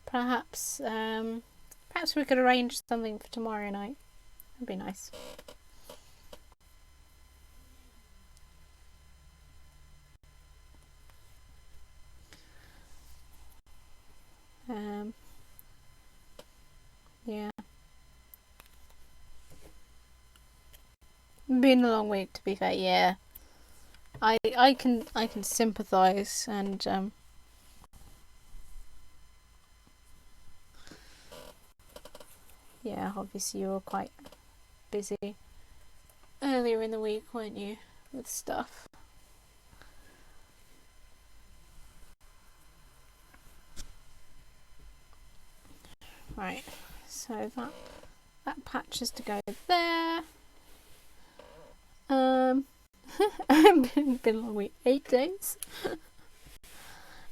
Perhaps we could arrange something for tomorrow night. That'd be nice. Yeah. Been a long week, to be fair. Yeah, I can sympathise, and yeah, obviously you were quite busy earlier in the week, weren't you, with stuff? Right, so that patch is to go there. Been a long week. 8 days.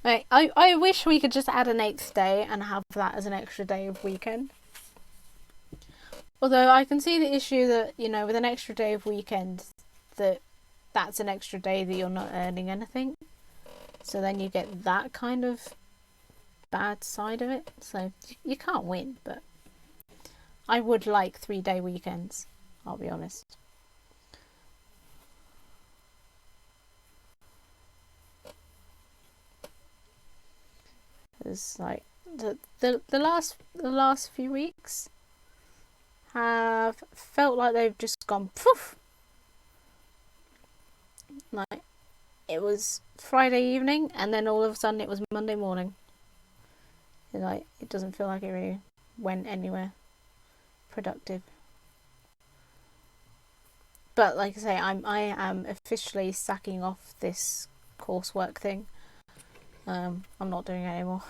Right, I wish we could just add an 8th day and have that as an extra day of weekend. Although I can see the issue that, you know, with an extra day of weekend, that's an extra day that you're not earning anything. So then you get that kind of bad side of it. So you can't win, but I would like 3-day weekends, I'll be honest. It's like the last few weeks have felt like they've just gone poof. Like it was Friday evening and then all of a sudden it was Monday morning. And like it doesn't feel like it really went anywhere productive. But like I say, I am officially sacking off this coursework thing. I'm not doing it anymore.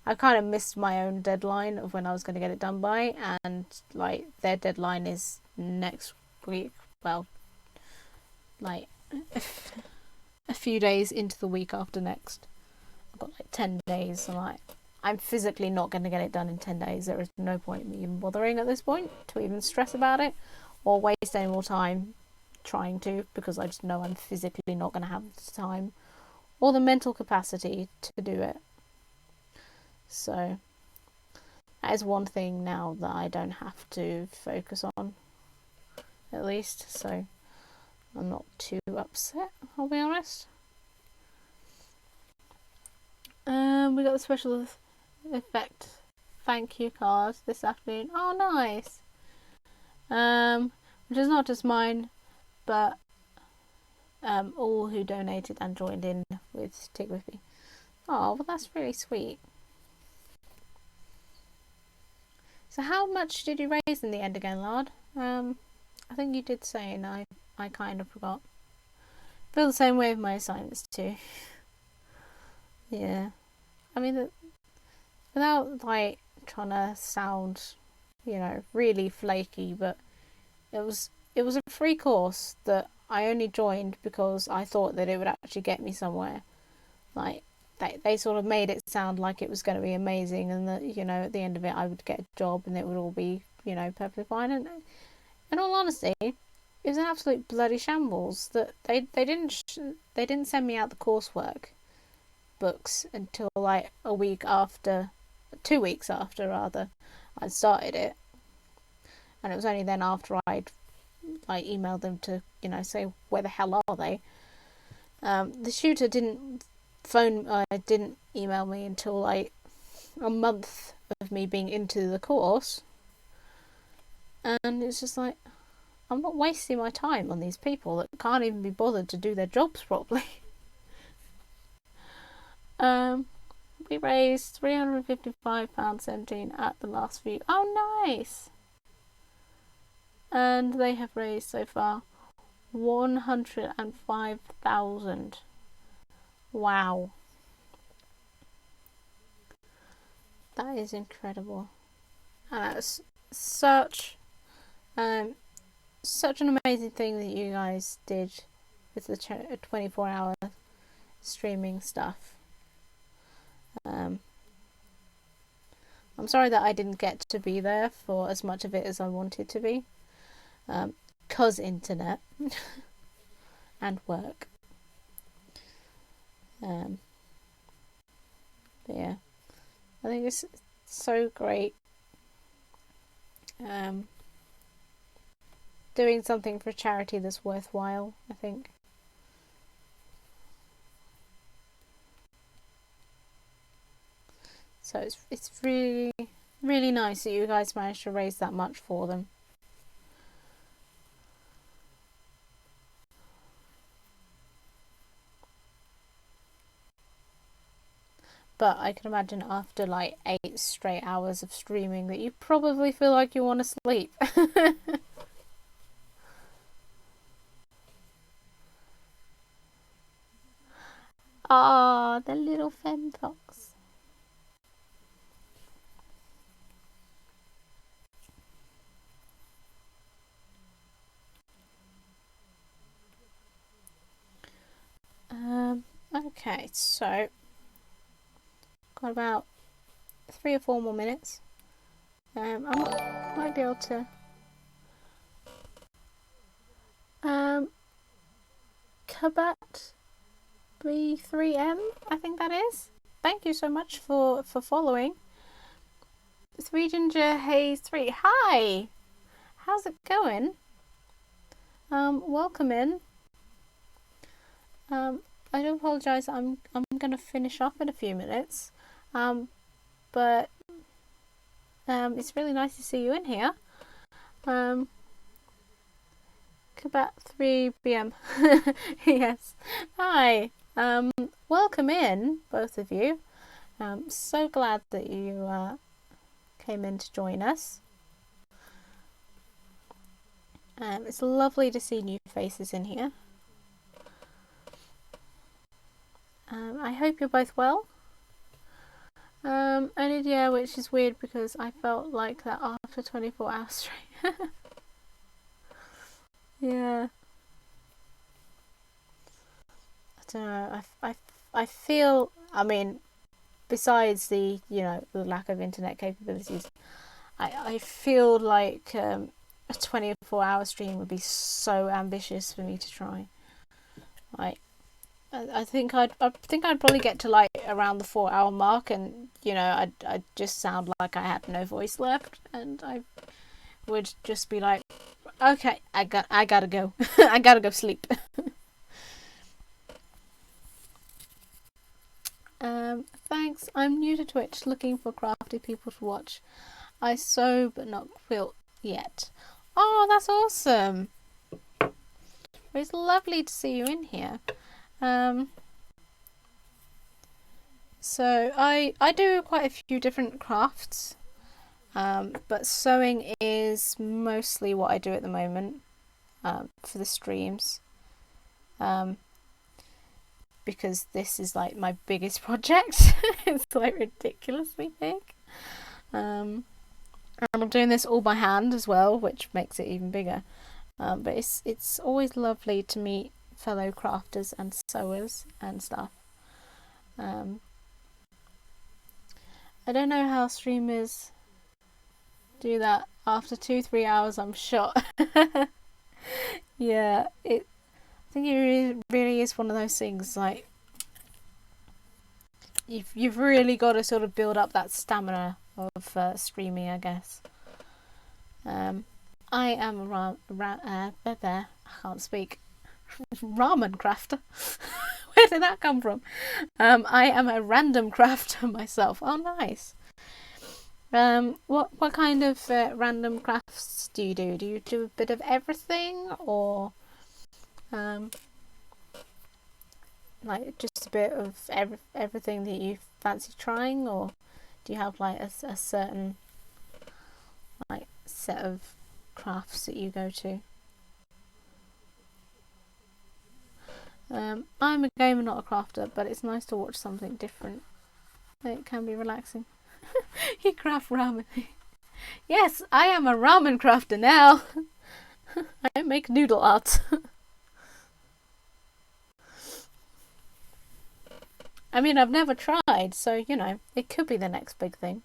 I kind of missed my own deadline of when I was going to get it done by, and like their deadline is next week. Well, like a few days into the week after next. I've got like 10 days. And like I'm physically not going to get it done in 10 days. There is no point in me even bothering at this point to even stress about it or waste any more time trying to, because I just know I'm physically not going to have the time or the mental capacity to do it. So that is one thing now that I don't have to focus on, at least. So I'm not too upset, I'll be honest. We got the special effect thank you card this afternoon. Oh, nice. Which is not just mine, but all who donated and joined in with Tick With Me. Oh, well, that's really sweet. So how much did you raise in the end again, Lard? I think you did say, and I kind of forgot. I feel the same way with my assignments too. Yeah. I mean, without like trying to sound, you know, really flaky, but it was a free course that I only joined because I thought that it would actually get me somewhere. Like they sort of made it sound like it was going to be amazing, and that, you know, at the end of it I would get a job and it would all be, you know, perfectly fine. And in all honesty, it was an absolute bloody shambles. That they didn't send me out the coursework books until like a week after, 2 weeks after rather, I'd started it, and it was only then after I'd like emailed them to, you know, say where the hell are they. The tutor didn't didn't email me until like a month of me being into the course, and it's just like, I'm not wasting my time on these people that can't even be bothered to do their jobs properly. We raised £355.17 at the last view. Oh, nice! And they have raised so far 105,000. Wow. That is incredible. And that's such an amazing thing that you guys did with the 24-hour streaming stuff. I'm sorry that I didn't get to be there for as much of it as I wanted to be, 'cause internet and work. But yeah, I think it's so great doing something for charity that's worthwhile, I think. So it's really, really nice that you guys managed to raise that much for them. but I can imagine after like 8 straight hours of streaming that you probably feel like you want to sleep. Ah, the little femme fox. Okay, so got about 3 or 4 more minutes. I might be able to. Kabat B3M, I think that is. Thank you so much for following. 3Ginger Haze 3. Hi! How's it going? Welcome in. I do apologise. I'm gonna finish up in a few minutes. But it's really nice to see you in here. About 3 p.m. Yes. Hi. Welcome in, both of you. So glad that you came in to join us. It's lovely to see new faces in here. I hope you're both well. I did, yeah, which is weird because I felt like that after 24 hours straight. Yeah. I don't know. I feel. I mean, besides the the lack of internet capabilities, I feel like a 24-hour stream would be so ambitious for me to try. Like, I think I'd probably get to like around the 4-hour mark, and I'd just sound like I had no voice left, and I would just be like, okay, I gotta go. I gotta go sleep. Thanks. I'm new to Twitch, looking for crafty people to watch. I sew but not quilt yet. Oh, that's awesome. It's lovely to see you in here. So I do quite a few different crafts, but sewing is mostly what I do at the moment for the streams, because this is like my biggest project. It's like ridiculously big, and I'm doing this all by hand as well, which makes it even bigger. But it's always lovely to meet fellow crafters and sewers and stuff. I don't know how streamers do that after 2-3 hours. I'm shot. Yeah, I think it really is one of those things. Like, you've really got to sort of build up that stamina of streaming, I guess. I am I can't speak. Ramen crafter. Where did that come from? I am a random crafter myself. Oh, nice. What kind of random crafts do you do? Do you do a bit of everything, or like just a bit of everything that you fancy trying, or do you have like a certain like set of crafts that you go to? I'm a gamer, not a crafter, but it's nice to watch something different. It can be relaxing. You craft ramen. Yes, I am a ramen crafter now. I make noodle art. I mean, I've never tried, so it could be the next big thing.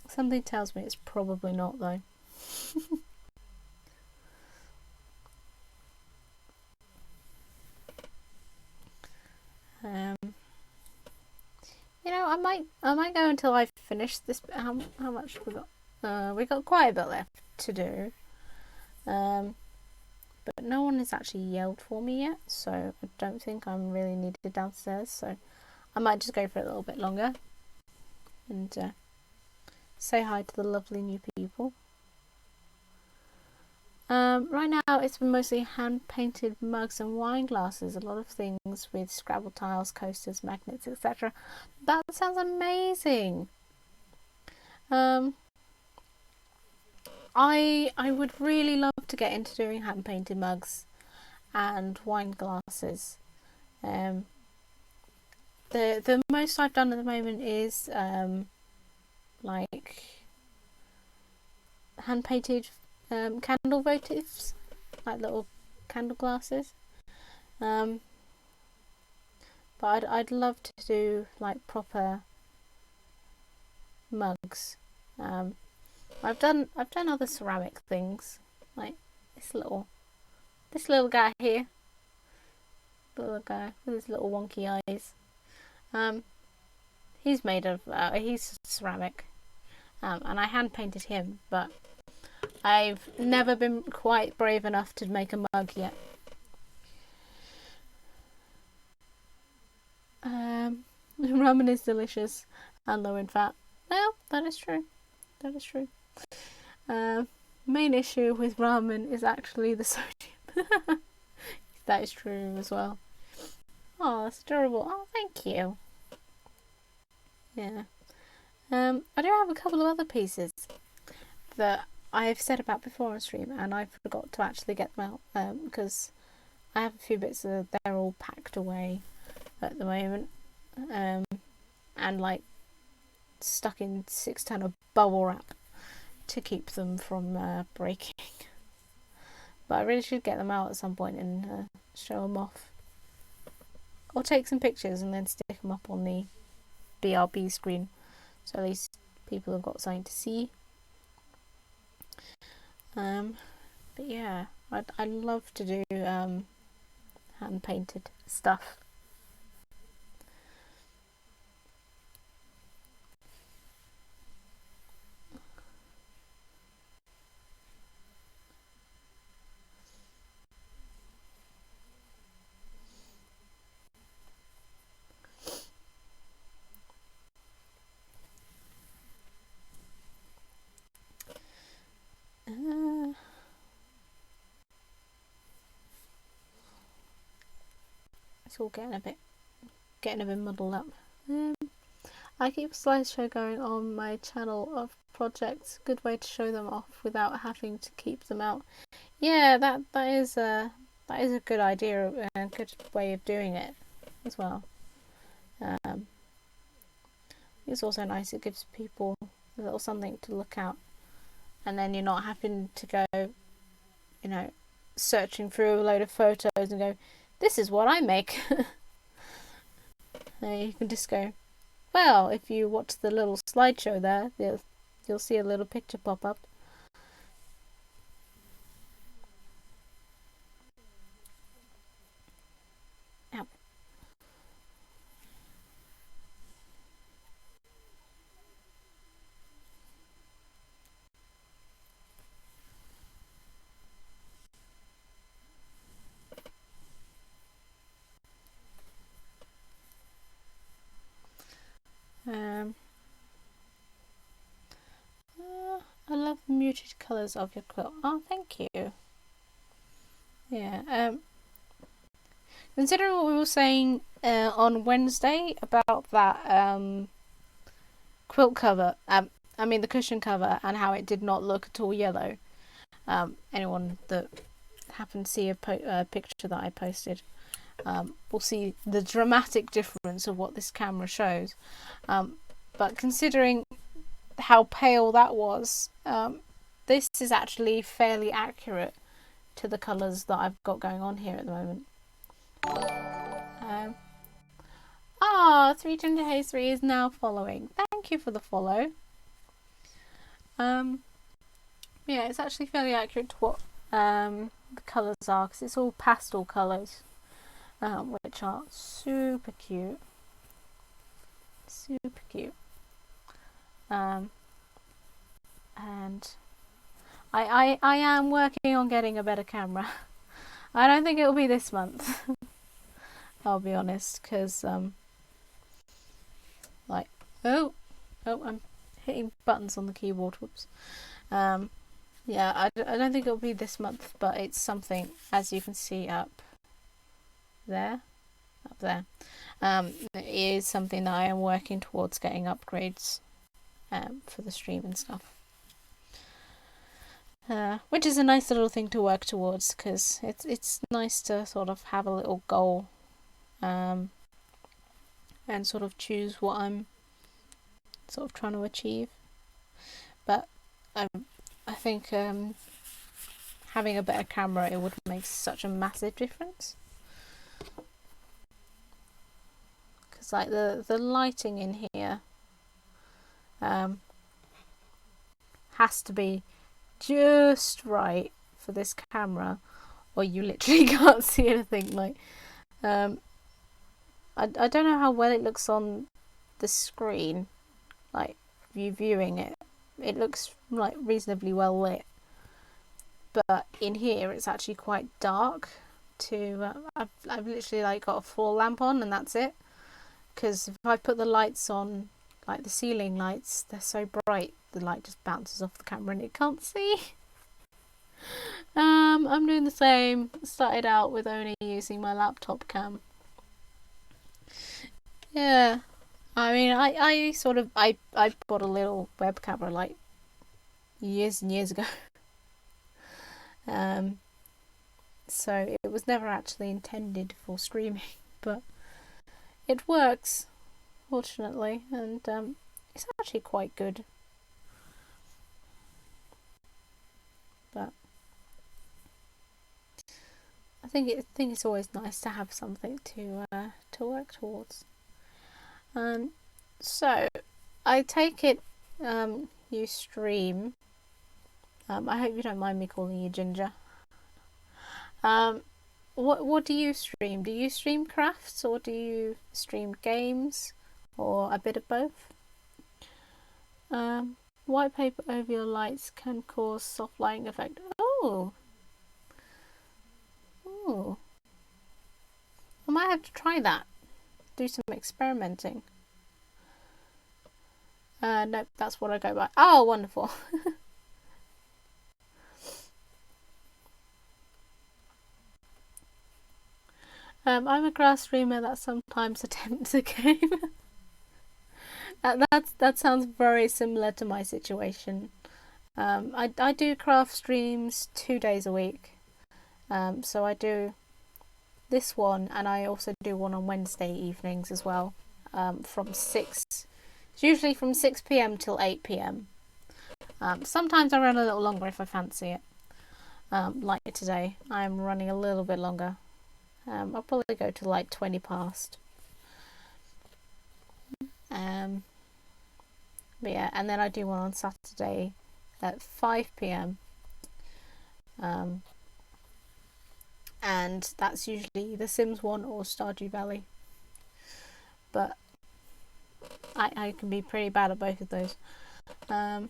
Something tells me it's probably not, though. I might go until I finish this. How much we got? We got quite a bit left to do. But no one has actually yelled for me yet, so I don't think I'm really needed downstairs. So I might just go for a little bit longer and say hi to the lovely new people. Right now it's been mostly hand painted mugs and wine glasses, a lot of things with Scrabble tiles, coasters, magnets, etc. That sounds amazing. Um, I would really love to get into doing hand painted mugs and wine glasses. Um, the most I've done at the moment is like hand painted candle votives, like little candle glasses. Um, but I'd love to do like proper mugs. Um, I've done other ceramic things, like this little guy here, little guy with his little wonky eyes. Um, he's made of he's ceramic, and I hand painted him, but I've never been quite brave enough to make a mug yet. Ramen is delicious and low in fat. Well, that is true. That is true. Main issue with ramen is actually the sodium. That is true as well. Oh, that's adorable. Oh, thank you. Yeah. I do have a couple of other pieces that I've said about before on stream, and I forgot to actually get them out because I have a few bits that they're all packed away at the moment, and like stuck in 6 ton of bubble wrap to keep them from breaking. But I really should get them out at some point and show them off, or take some pictures and then stick them up on the BRB screen, so at least people have got something to see. But yeah, I'd love to do hand painted stuff. It's all getting a bit muddled up. I keep a slideshow going on my channel of projects. Good way to show them off without having to keep them out. Yeah, that is a good idea, a good way of doing it as well. It's also nice. It gives people a little something to look at, and then you're not having to go, searching through a load of photos and go, "This is what I make." You can just go, well, if you watch the little slideshow there, you'll see a little picture pop up. Ow. I love the muted colours of your quilt. Oh, thank you. Yeah. Considering what we were saying on Wednesday about that quilt cover, I mean the cushion cover, and how it did not look at all yellow. Anyone that happened to see a picture that I posted will see the dramatic difference of what this camera shows. But considering how pale that was, this is actually fairly accurate to the colours that I've got going on here at the moment. 3 Ginger Haze 3 is now following. Thank you for the follow. Yeah, it's actually fairly accurate to what the colours are, because it's all pastel colours, which are super cute. Super cute. And I am working on getting a better camera. I don't think it'll be this month. I'll be honest, because I'm hitting buttons on the keyboard. Whoops. Yeah, I don't think it'll be this month, but it's something, as you can see there, up there. It is something that I am working towards getting upgrades for the stream and stuff. Which is a nice little thing to work towards, because it's nice to sort of have a little goal and sort of choose what I'm sort of trying to achieve. But I think having a better camera, it would make such a massive difference. Because like the lighting in here has to be just right for this camera, or you literally can't see anything. Like I don't know how well it looks on the screen, like you viewing it. It looks like reasonably well lit, but in here it's actually quite dark. I've literally like got a floor lamp on and that's it. Because if I put the lights on, like the ceiling lights, they're so bright the light just bounces off the camera and it can't see. I'm doing the same. Started out with only using my laptop cam. Yeah, I mean, I bought a little web camera like years and years ago. So it was never actually intended for streaming, but it works, fortunately, and it's actually quite good. But I think it's always nice to have something to work towards. So I take it you stream. I hope you don't mind me calling you Ginger. What do you stream? Do you stream crafts or do you stream games or a bit of both? White paper over your lights can cause soft lighting effect. Oh. I might have to try that. Do some experimenting. Nope, that's what I go by. Oh, wonderful. I'm a grass streamer that sometimes attempts a game. That sounds very similar to my situation. I do craft streams 2 days a week. So I do this one, and I also do one on Wednesday evenings as well. From 6, it's usually from 6 p.m. till 8 p.m. Sometimes I run a little longer if I fancy it. Like today, I'm running a little bit longer. I'll probably go to like 20 past. But yeah, and then I do one on Saturday at 5 p.m. And that's usually The Sims 1 or Stardew Valley. But I can be pretty bad at both of those. I'm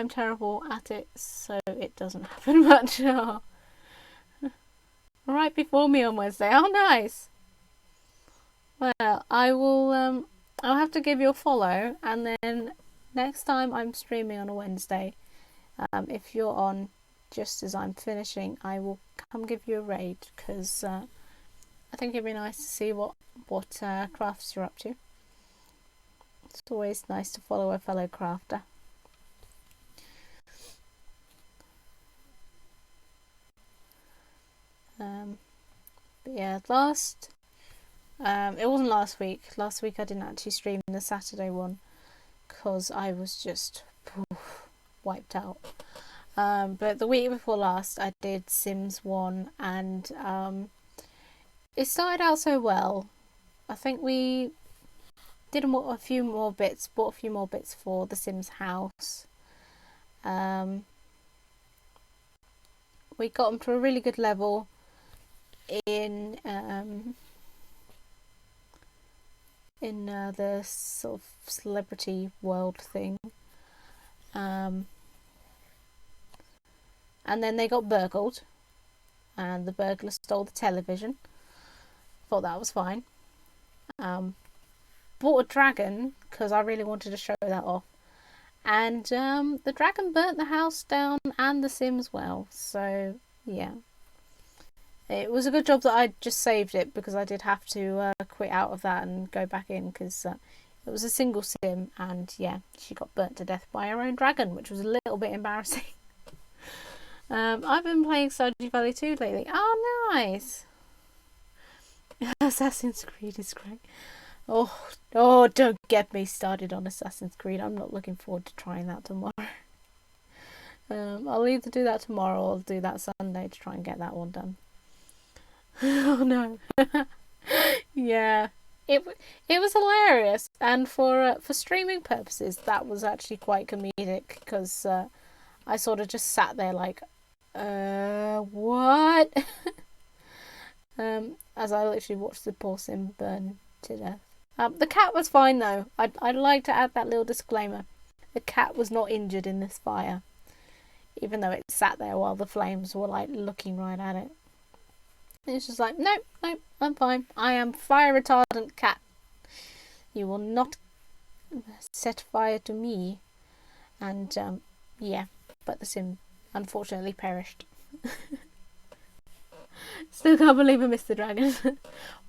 terrible at it, so it doesn't happen much. Right before me on Wednesday. Oh, nice. Well, I will. I'll have to give you a follow, and then next time I'm streaming on a Wednesday, if you're on just as I'm finishing, I will come give you a raid, because I think it'd be nice to see what crafts you're up to. It's always nice to follow a fellow crafter. But yeah, it wasn't last week. Last week I didn't actually stream the Saturday one because I was just wiped out. But the week before last I did Sims 1, and it started out so well. I think we did a few more bits, bought a few more bits for the Sims house. We got them to a really good level in the sort of celebrity world thing, and then they got burgled, and the burglar stole the television. Thought that was fine. Bought a dragon because I really wanted to show that off, And the dragon burnt the house down and the sim as well. So yeah, it was a good job that I just saved it, because I did have to quit out of that and go back in, because it was a single sim, and yeah, she got burnt to death by her own dragon, which was a little bit embarrassing. I've been playing Stardew Valley 2 lately. Oh, nice! Assassin's Creed is great. Oh, don't get me started on Assassin's Creed. I'm not looking forward to trying that tomorrow. I'll either do that tomorrow or I'll do that Sunday to try and get that one done. Oh no. Yeah. It was hilarious, and for streaming purposes that was actually quite comedic, because I sort of just sat there like, what? As I literally watched the poor sim burn to death. The cat was fine though. I'd like to add that little disclaimer. The cat was not injured in this fire, even though it sat there while the flames were like looking right at it. It's just like, nope, I'm fine. I am fire retardant cat. You will not set fire to me. And yeah, but the sim unfortunately perished. Still can't believe I missed the dragon.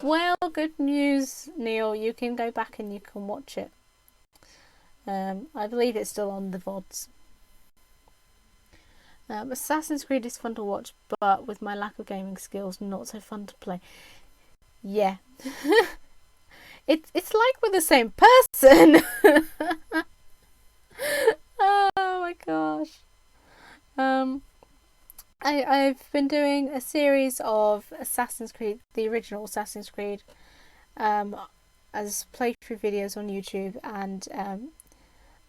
Well, good news, Neil. You can go back and you can watch it. I believe it's still on the VODs. Assassin's Creed is fun to watch, but with my lack of gaming skills, not so fun to play. Yeah. It's like we're the same person. Oh my gosh. I've been doing a series of Assassin's Creed, the original Assassin's Creed, as playthrough videos on YouTube, and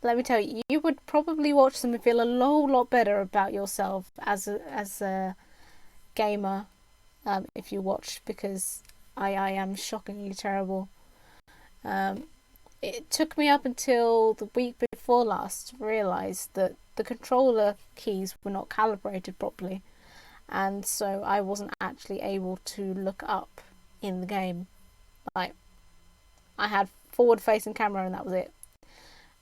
let me tell you, you would probably watch them and feel a whole lot better about yourself as a gamer, if you watch, because I am shockingly terrible. It took me up until the week before last to realise that the controller keys were not calibrated properly, and so I wasn't actually able to look up in the game. Like, I had forward facing camera and that was it.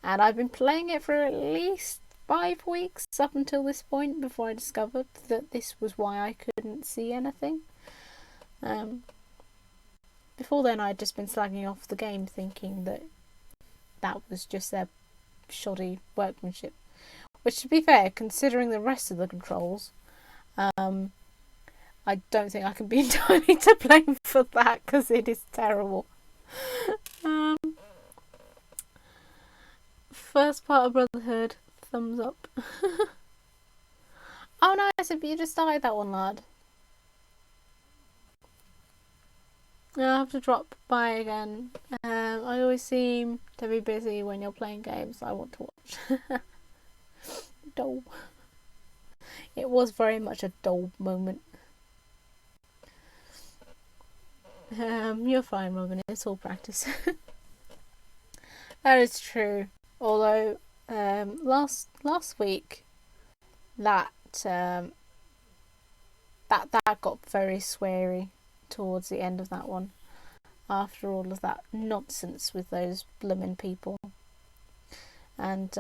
And I've been playing it for at least 5 weeks up until this point, before I discovered that this was why I couldn't see anything. Before then I'd just been slagging off the game, thinking that was just their shoddy workmanship. Which, to be fair, considering the rest of the controls, I don't think I can be entirely to blame for that, because it is terrible. First part of Brotherhood, thumbs up. Oh nice, you just started that one, lad. I'll have to drop by again. I always seem to be busy when you're playing games I want to watch. Dull. It was very much a dull moment. You're fine, Robin. It's all practice. That is true. Although last week that got very sweary towards the end of that one, after all of that nonsense with those bloomin' people. And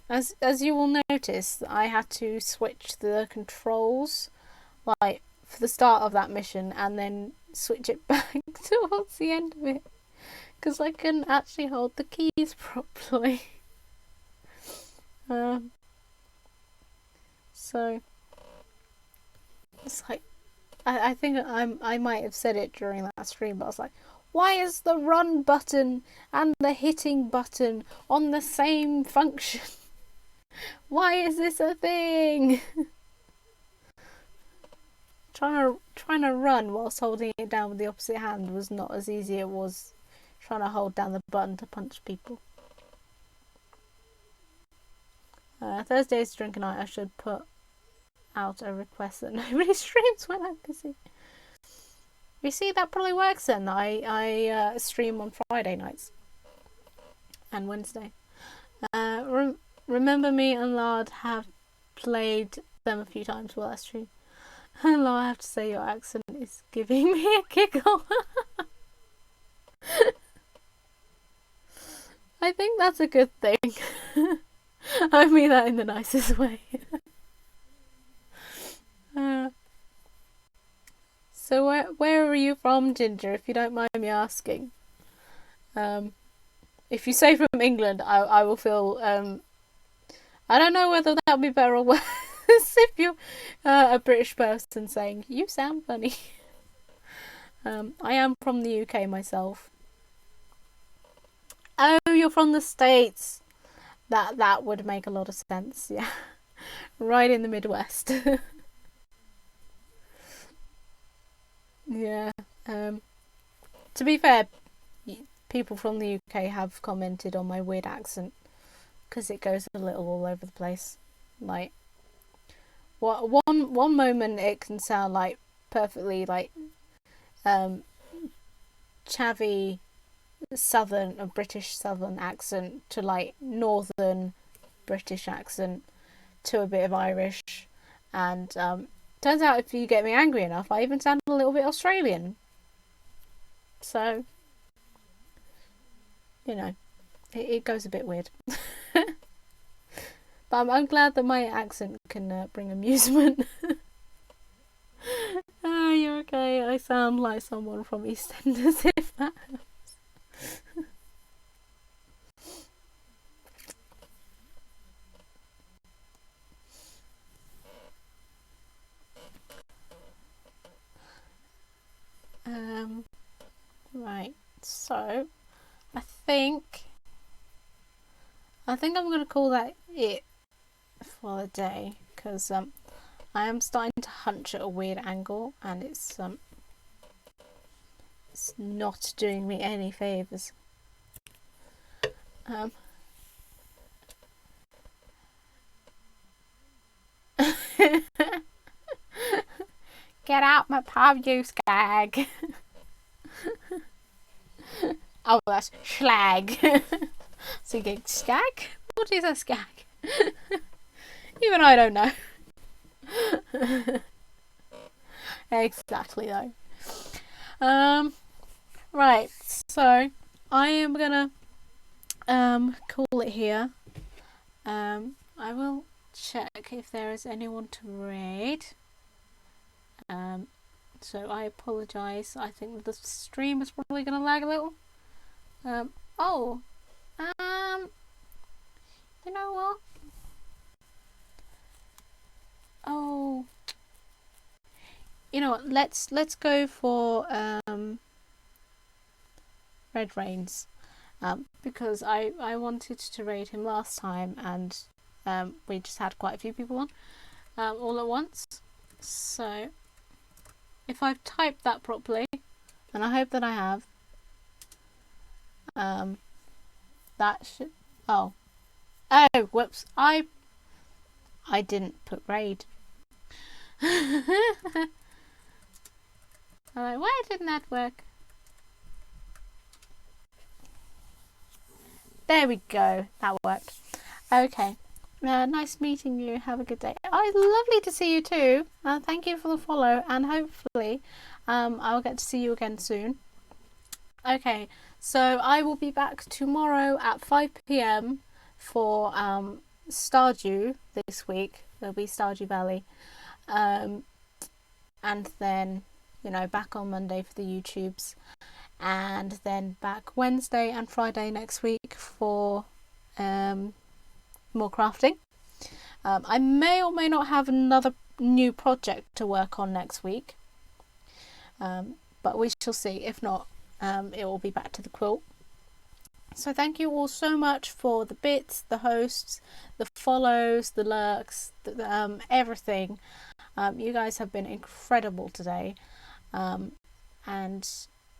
as you will notice, I had to switch the controls, like, for the start of that mission, and then switch it back towards the end of it, because I couldn't actually hold the keys properly. So it's like, I think I might have said it during that stream, but I was like, why is the run button and the hitting button on the same function? Why is this a thing? Trying to run whilst holding it down with the opposite hand was not as easy as it was trying to hold down the button to punch people. Thursday is drink night. I should put out a request that nobody streams when I'm busy. You see, that probably works then. I stream on Friday nights and Wednesday. Remember Me and Lard have played them a few times while I stream. And Lard, I have to say, your accent is giving me a giggle. I think that's a good thing. I mean that in the nicest way. uh, so where are you from, Ginger, if you don't mind me asking? If you say from England, I will feel I don't know whether that would be better or worse if you're a British person saying you sound funny. I am from the UK myself. Oh, you're from the States. That would make a lot of sense. Yeah, right in the Midwest. Yeah. To be fair, people from the UK have commented on my weird accent because it goes a little all over the place. Like, one moment it can sound like perfectly like chavvy southern, a British southern accent, to like northern British accent, to a bit of Irish, and turns out if you get me angry enough, I even sound a little bit Australian. So, you know, it goes a bit weird. But I'm glad that my accent can bring amusement. Oh, you're okay. I sound like someone from EastEnders, if that helps. Right. So, I think I'm going to call that it for the day, because I am starting to hunch at a weird angle, and it's not doing me any favors. Get out my pub, you skag. Oh, that's schlag. So you get skag? What is a skag? Even I don't know. Exactly though. Right, so I am gonna call it here. I will check if there is anyone to raid. So I apologise. I think the stream is probably gonna lag a little. You know what? Oh, you know what? Let's go for Red Rains, because I wanted to raid him last time, and we just had quite a few people on all at once. So if I've typed that properly, and I hope that I have, that should. Oh, whoops! I didn't put raid. Alright, why didn't that work? There we go. That worked. Okay. Nice meeting you. Have a good day. Oh, it's lovely to see you too. Thank you for the follow, and hopefully I'll get to see you again soon. Okay, so I will be back tomorrow at 5 p.m. for Stardew this week. There'll be Stardew Valley. And then, you know, back on Monday for the YouTubes. And then back Wednesday and Friday next week for more crafting. I may or may not have another new project to work on next week, but we shall see. If not, it will be back to the quilt. So thank you all so much for the bits, the hosts, the follows, the lurks, everything. You guys have been incredible today, and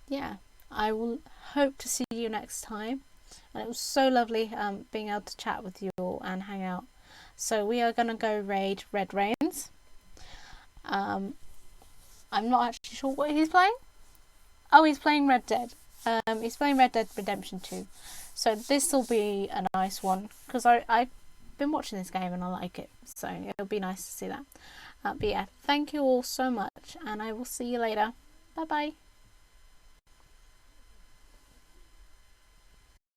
yeah, I will hope to see you next time. And it was so lovely being able to chat with you all and hang out. So we are going to go raid Red Rains. I'm not actually sure what he's playing. Oh, he's playing Red Dead. He's playing Red Dead Redemption 2. So this will be a nice one, because I've been watching this game and I like it. So it'll be nice to see that. But yeah, thank you all so much, and I will see you later. Bye bye.